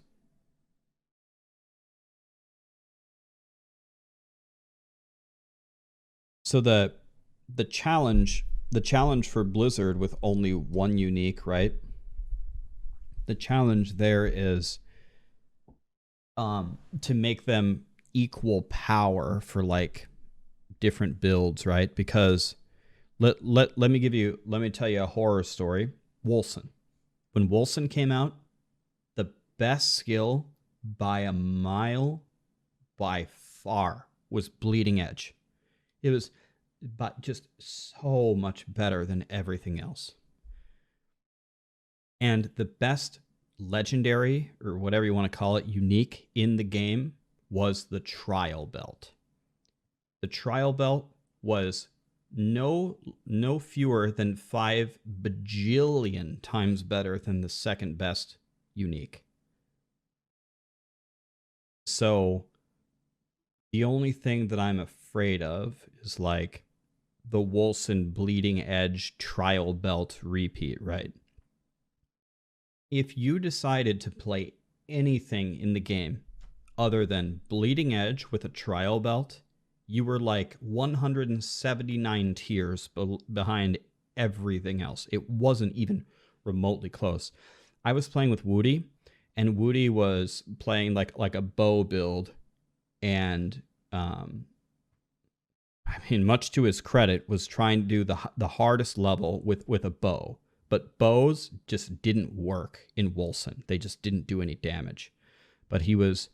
S1: So the challenge for Blizzard with only one unique, right? The challenge there is to make them equal power for like different builds, right? Because let me tell you a horror story. Wolcen. When Wolcen came out, the best skill by a mile, by far, was Bleeding Edge. It was just so much better than everything else. And the best legendary, or whatever you want to call it, unique in the game was the Trial Belt. The Trial Belt was no fewer than 5 bajillion times better than the second best unique. So the only thing that I'm afraid of is like the Wolcen Bleeding Edge Trial Belt repeat, right? If you decided to play anything in the game other than Bleeding Edge with a trial belt, you were like 179 tiers behind everything else. It wasn't even remotely close. I was playing with Woody, and Woody was playing like a bow build, and I mean, much to his credit, was trying to do the hardest level with a bow. But bows just didn't work in Wolcen. They just didn't do any damage. But he was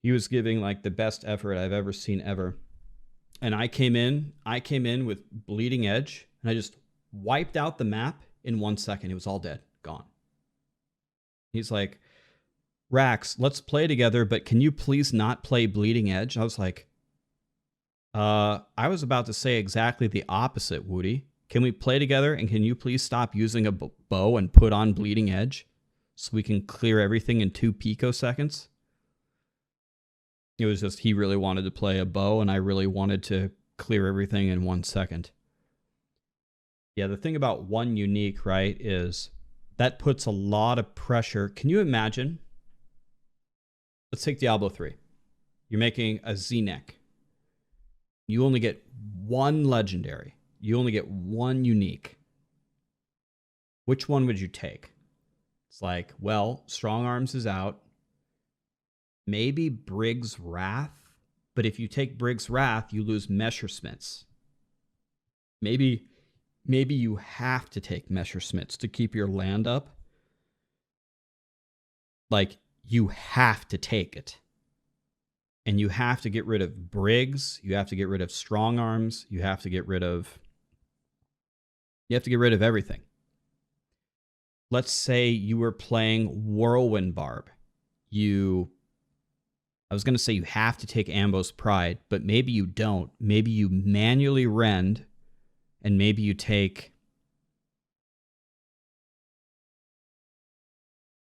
S1: giving like the best effort I've ever seen ever. And I came in with Bleeding Edge, and I just wiped out the map in 1 second. It was all dead, gone. He's like, Rax, let's play together, but can you please not play Bleeding Edge? I was like, I was about to say exactly the opposite, Woody. Can we play together, and can you please stop using a bow and put on Bleeding Edge so we can clear everything in 2 picoseconds? It was just he really wanted to play a bow, and I really wanted to clear everything in 1 second. Yeah, the thing about 1 unique, right, is that puts a lot of pressure. Can you imagine? Let's take Diablo 3. You're making a Z-neck. You only get 1 legendary. You only get 1 unique. Which one would you take? It's like, well, Strong Arms is out. Maybe Brig's Wrath. But if you take Brig's Wrath, you lose Messerschmitts. Maybe you have to take Messerschmitts to keep your land up. Like, you have to take it. And you have to get rid of Briggs. You have to get rid of Strong Arms. You have to get rid of everything. Let's say you were playing Whirlwind Barb. I was going to say you have to take Ambo's Pride, but maybe you don't. Maybe you manually rend, and maybe you take...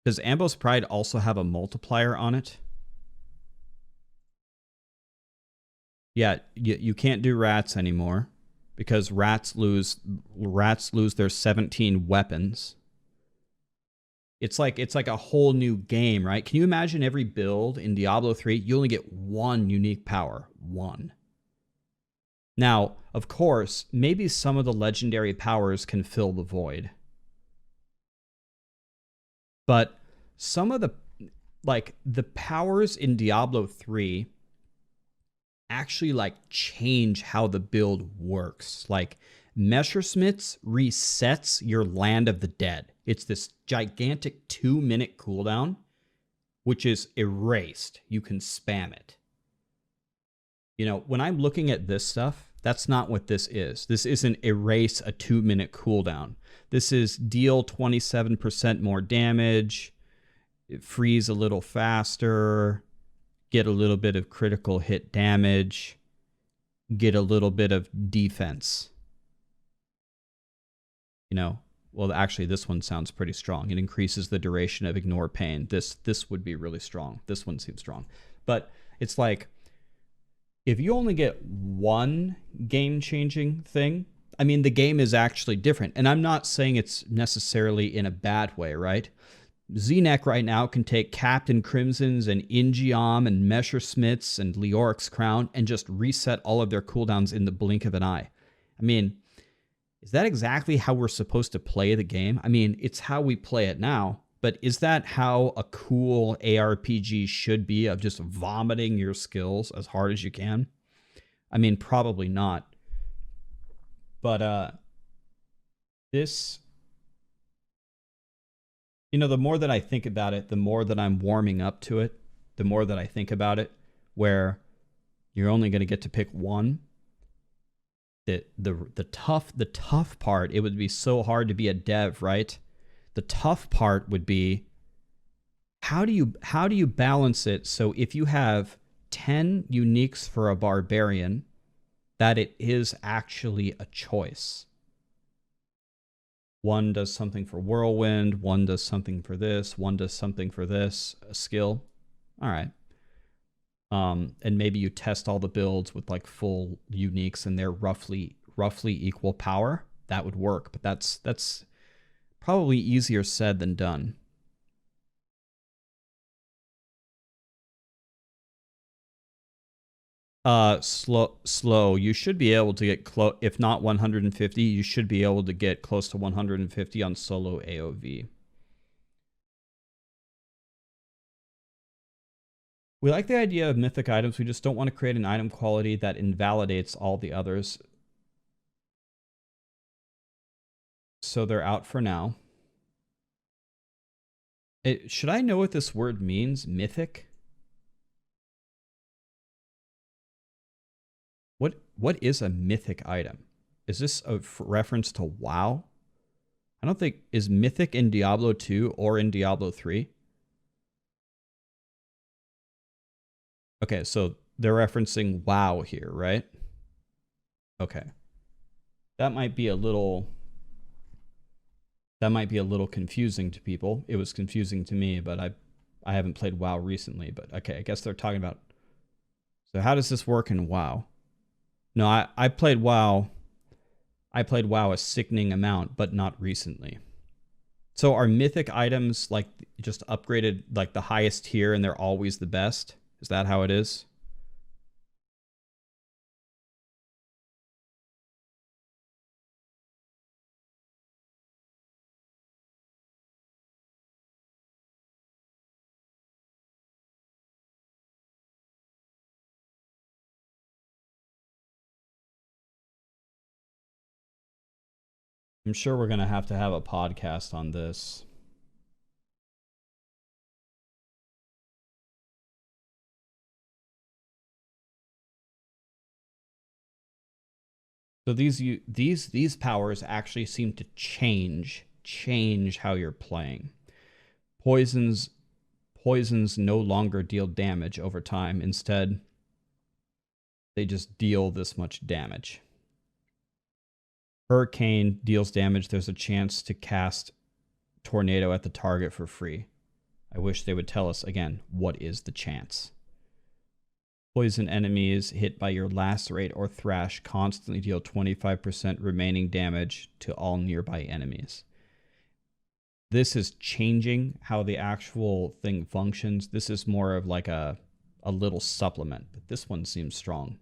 S1: Does Ambo's Pride also have a multiplier on it? Yeah, you can't do rats anymore because rats lose their 17 weapons. It's like a whole new game, right? Can you imagine every build in Diablo 3, you only get 1 unique power, 1. Now, of course, maybe some of the legendary powers can fill the void. But some of the powers in Diablo 3 actually change how the build works. Like Messerschmitts resets your Land of the Dead. It's this gigantic 2-minute cooldown, which is erased. You can spam it. You know, when I'm looking at this stuff, that's not what this is. This isn't erase a 2-minute cooldown. This is deal 27% more damage, freeze a little faster, get a little bit of critical hit damage, get a little bit of defense. You know, well, actually, this one sounds pretty strong. It increases the duration of ignore pain. This would be really strong. This one seems strong. But it's like, if you only get 1 game-changing thing, I mean, the game is actually different. And I'm not saying it's necessarily in a bad way, right? Z-neck right now can take Captain Crimson's and Ingeom and Messerschmitts and Leoric's Crown and just reset all of their cooldowns in the blink of an eye. I mean, is that exactly how we're supposed to play the game? I mean, it's how we play it now, but is that how a cool ARPG should be, of just vomiting your skills as hard as you can? I mean, probably not. But this... You know, the more that I think about it, the more that I'm warming up to it, the more that I think about it, where you're only going to get to pick 1. The tough part, it would be so hard to be a dev, right? The tough part would be, how do you balance it so if you have 10 uniques for a barbarian, that it is actually a choice? 1 does something for Whirlwind, 1 does something for this, 1 does something for this, a skill. All right. And maybe you test all the builds with like full uniques and they're roughly equal power. That would work, but that's probably easier said than done. Slow. You should be able to get close. If not 150, you should be able to get close to 150 on solo AOV. We like the idea of mythic items. We just don't want to create an item quality that invalidates all the others. So they're out for now. Should I know what this word means? Mythic? What is a mythic item? Is this a reference to WoW? I don't think... Is mythic in Diablo 2 or in Diablo 3? Okay, so they're referencing WoW here, right? Okay. That might be a little confusing to people. It was confusing to me, but I haven't played WoW recently, but okay, I guess they're talking about... So how does this work in WoW? No, I played WoW. I played WoW a sickening amount, but not recently. So are mythic items like just upgraded like the highest tier and they're always the best? Is that how it is? I'm sure we're going to have a podcast on this. So these powers actually seem to change how you're playing. Poisons no longer deal damage over time. Instead, they just deal this much damage. Hurricane deals damage. There's a chance to cast Tornado at the target for free. I wish they would tell us again, what is the chance? Poison enemies hit by your lacerate or thrash constantly deal 25% remaining damage to all nearby enemies. This is changing how the actual thing functions. This is more of like a little supplement, but this one seems strong.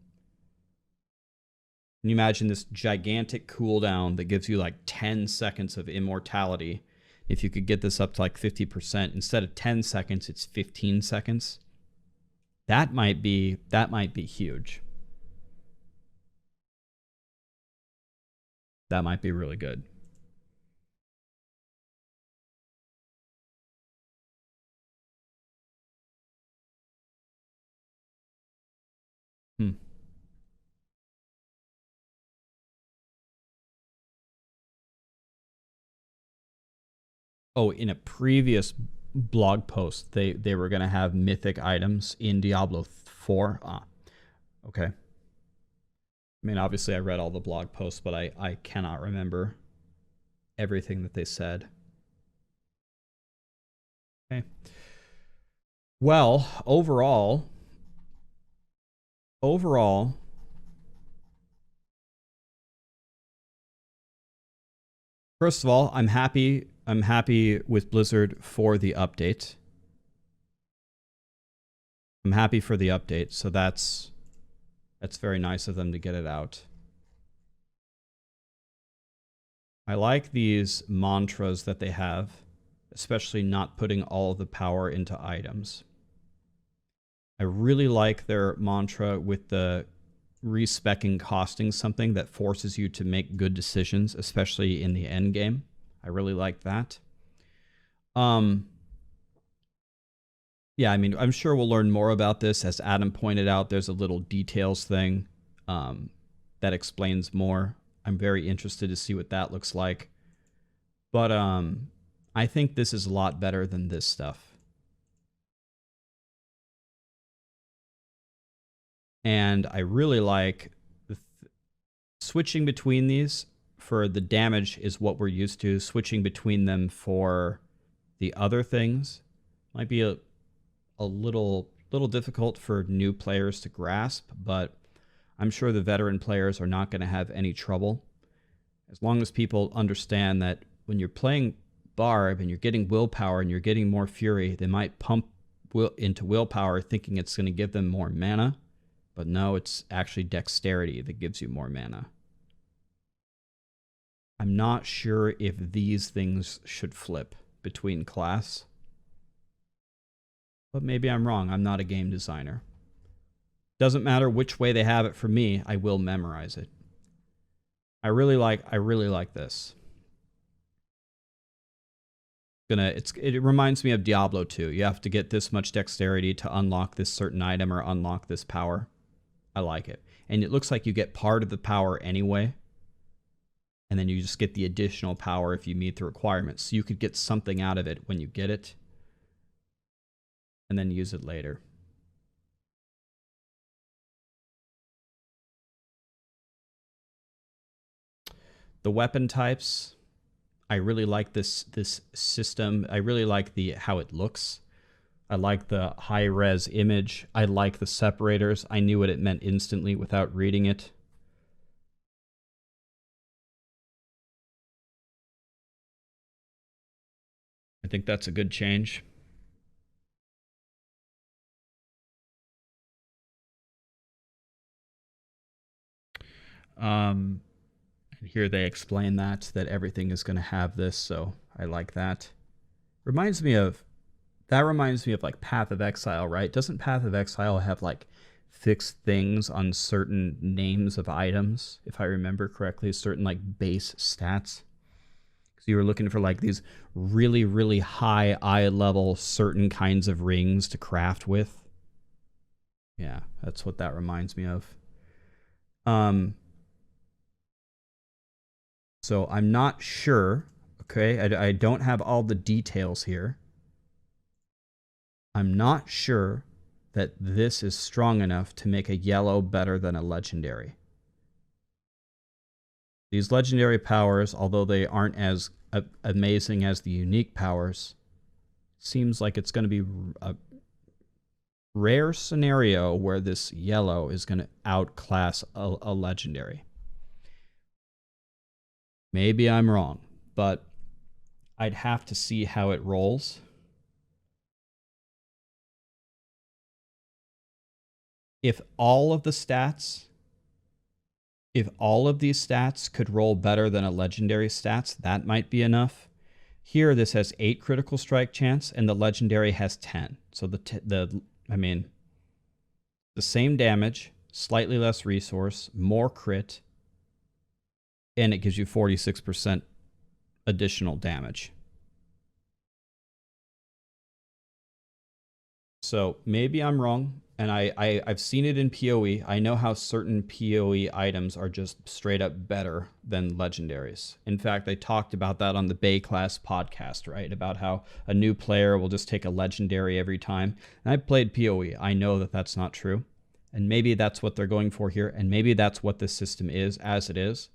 S1: Can you imagine this gigantic cooldown that gives you like 10 seconds of immortality? If you could get this up to like 50%, instead of 10 seconds, it's 15 seconds. That might be huge. That might be really good. Oh, in a previous blog post, they were going to have mythic items in Diablo 4. Okay. I mean, obviously I read all the blog posts, but I cannot remember everything that they said. Okay. Well, overall, first of all, I'm happy with Blizzard for the update. I'm happy for the update, so that's very nice of them to get it out. I like these mantras that they have, especially not putting all of the power into items. I really like their mantra with the respecking costing something that forces you to make good decisions, especially in the end game. I really like that. Yeah, I mean, I'm sure we'll learn more about this. As Adam pointed out, there's a little details thing that explains more. I'm very interested to see what that looks like. But I think this is a lot better than this stuff. And I really like switching between these for the damage is what we're used to. Switching between them for the other things might be a little difficult for new players to grasp, but I'm sure the veteran players are not going to have any trouble. As long as people understand that when you're playing Barb and you're getting willpower and you're getting more fury, they might pump into willpower thinking it's going to give them more mana, But no, it's actually dexterity that gives you more mana. I'm not sure if these things should flip between class. But maybe I'm wrong. I'm not a game designer. Doesn't matter which way they have it for me, I will memorize it. I really like this. It reminds me of Diablo 2. You have to get this much dexterity to unlock this certain item or unlock this power. I like it. And it looks like you get part of the power anyway. And then you just get the additional power if you meet the requirements. So you could get something out of it when you get it. And then use it later. The weapon types. I really like this system. I really like how it looks. I like the high-res image. I like the separators. I knew what it meant instantly without reading it. I think that's a good change. And here they explain that everything is going to have this, so I like that. Reminds me of like Path of Exile, right? Doesn't Path of Exile have like fixed things on certain names of items, if I remember correctly, certain like base stats? So you were looking for like these really, really high eye level certain kinds of rings to craft with. Yeah, that's what that reminds me of. So I'm not sure. Okay, I don't have all the details here. I'm not sure that this is strong enough to make a yellow better than a legendary. These legendary powers, although they aren't as amazing as the unique powers, seems like it's going to be a rare scenario where this yellow is going to outclass a legendary. Maybe I'm wrong, but I'd have to see how it rolls. If all of these stats could roll better than a legendary stats, that might be enough. Here, this has 8 critical strike chance, and the legendary has 10. So the same damage, slightly less resource, more crit, and it gives you 46% additional damage. So maybe I'm wrong, and I've seen it in PoE. I know how certain PoE items are just straight up better than legendaries. In fact, I talked about that on the Bay Class podcast, right? About how a new player will just take a legendary every time. And I played PoE. I know that that's not true. And maybe that's what they're going for here, and maybe that's what this system is as it is.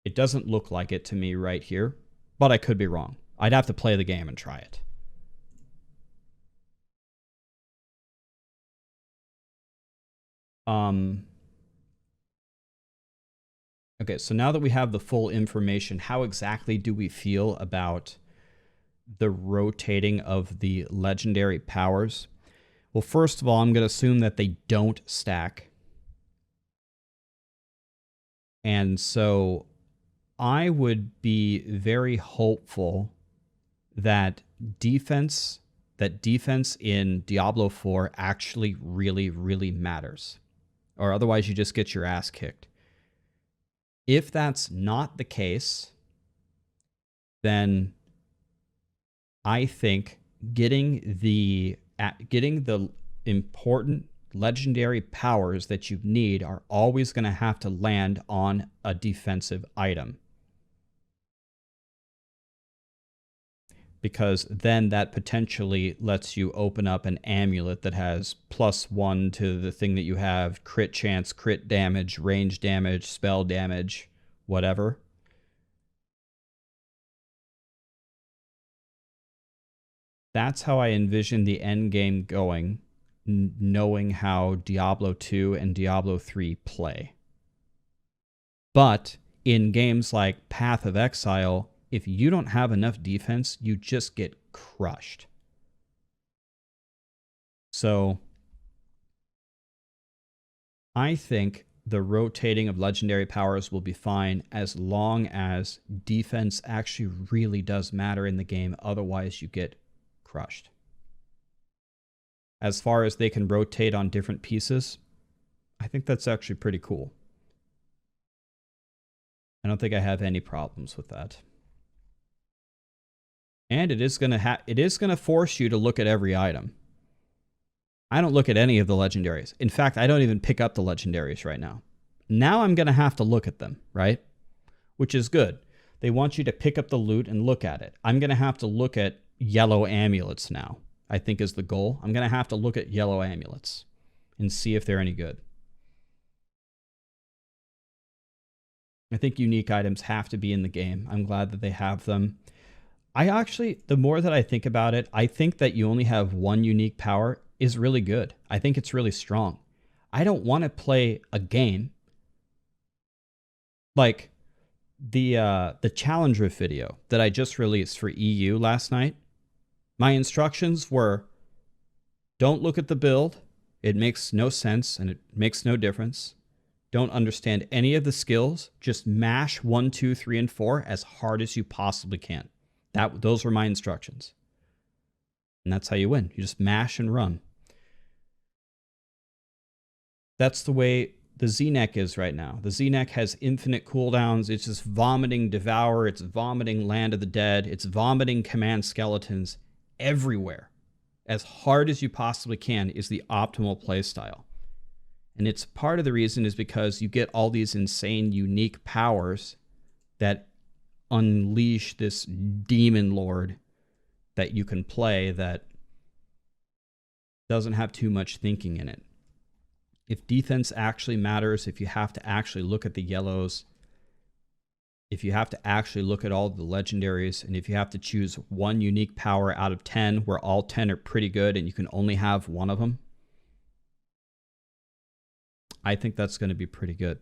S1: It doesn't look like it to me right here, but I could be wrong. I'd have to play the game and try it. Okay, so now that we have the full information, how exactly do we feel about the rotating of the legendary powers? Well, first of all, I'm going to assume that they don't stack. And so I would be very hopeful that defense in Diablo 4 actually really, really matters. Or otherwise you just get your ass kicked. If that's not the case, then I think getting the important legendary powers that you need are always going to have to land on a defensive item. Because then that potentially lets you open up an amulet that has +1 to the thing that you have, crit chance, crit damage, range damage, spell damage, whatever. That's how I envision the end game going, knowing how Diablo 2 and Diablo 3 play. But in games like Path of Exile, if you don't have enough defense, you just get crushed. So I think the rotating of legendary powers will be fine as long as defense actually really does matter in the game. Otherwise, you get crushed. As far as they can rotate on different pieces, I think that's actually pretty cool. I don't think I have any problems with that. And it is going to force you to look at every item. I don't look at any of the legendaries. In fact, I don't even pick up the legendaries right now. Now I'm going to have to look at them, right? Which is good. They want you to pick up the loot and look at it. I'm going to have to look at yellow amulets now, I think is the goal. I'm going to have to look at yellow amulets and see if they're any good. I think unique items have to be in the game. I'm glad that they have them. I actually, the more that I think about it, I think that you only have one unique power is really good. I think it's really strong. I don't want to play a game like the challenge rift video that I just released for EU last night. My instructions were, don't look at the build. It makes no sense and it makes no difference. Don't understand any of the skills. Just mash 1, 2, 3, and 4 as hard as you possibly can. Those were my instructions. And that's how you win. You just mash and run. That's the way the Z-Neck is right now. The Z-Neck has infinite cooldowns. It's just vomiting Devour. It's vomiting Land of the Dead. It's vomiting Command Skeletons everywhere. As hard as you possibly can is the optimal playstyle. And it's part of the reason is because you get all these insane, unique powers that unleash this demon lord that you can play that doesn't have too much thinking in it. If defense actually matters, if you have to actually look at the yellows, if you have to actually look at all the legendaries, and if you have to choose one unique power out of 10 where all 10 are pretty good and you can only have one of them, I think that's going to be pretty good.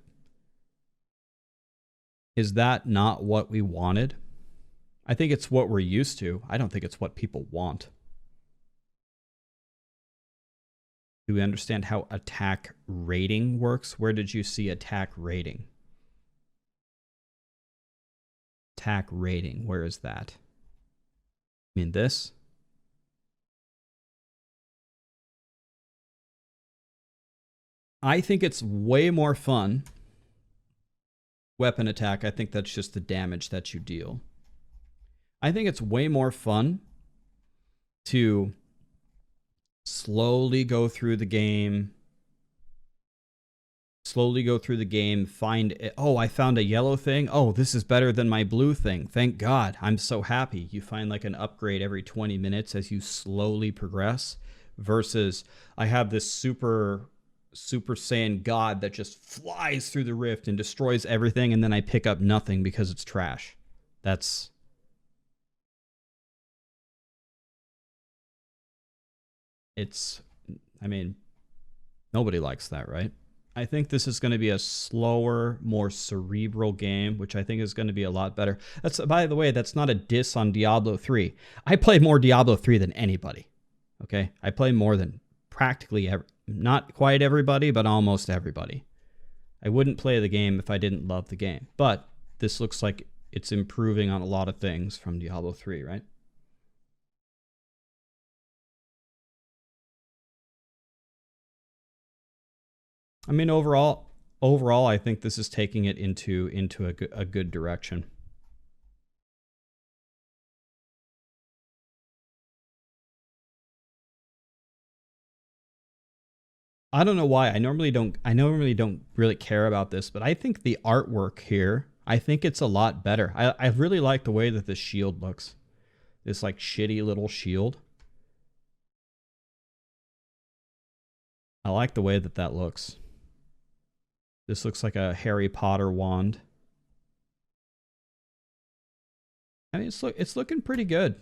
S1: Is that not what we wanted? I think it's what we're used to. I don't think it's what people want. Do we understand how attack rating works? Where did you see attack rating? Attack rating, where is that? I mean this? I think it's way more fun. Weapon attack, I think that's just the damage that you deal. I think it's way more fun to slowly go through the game. Find it. Oh, I found a yellow thing. Oh, this is better than my blue thing. Thank God. I'm so happy. You find like an upgrade every 20 minutes as you slowly progress versus I have this Super Saiyan God that just flies through the rift and destroys everything, and then I pick up nothing because it's trash. I mean, nobody likes that, right? I think this is going to be a slower, more cerebral game, which I think is going to be a lot better. By the way, that's not a diss on Diablo 3. I play more Diablo 3 than anybody. Okay? I play more than practically not quite everybody, but almost everybody. I wouldn't play the game if I didn't love the game. But this looks like it's improving on a lot of things from Diablo 3, right? I mean, overall, I think this is taking it into a good direction. I don't know why. I normally don't really care about this, but I think the artwork here, I think it's a lot better. I really like the way that the shield looks. This like shitty little shield. I like the way that that looks. This looks like a Harry Potter wand. I mean, it's looking pretty good.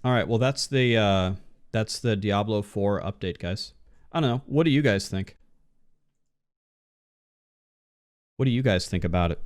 S1: All right, well that's the Diablo 4 update, guys. I don't know. What do you guys think? What do you guys think about it?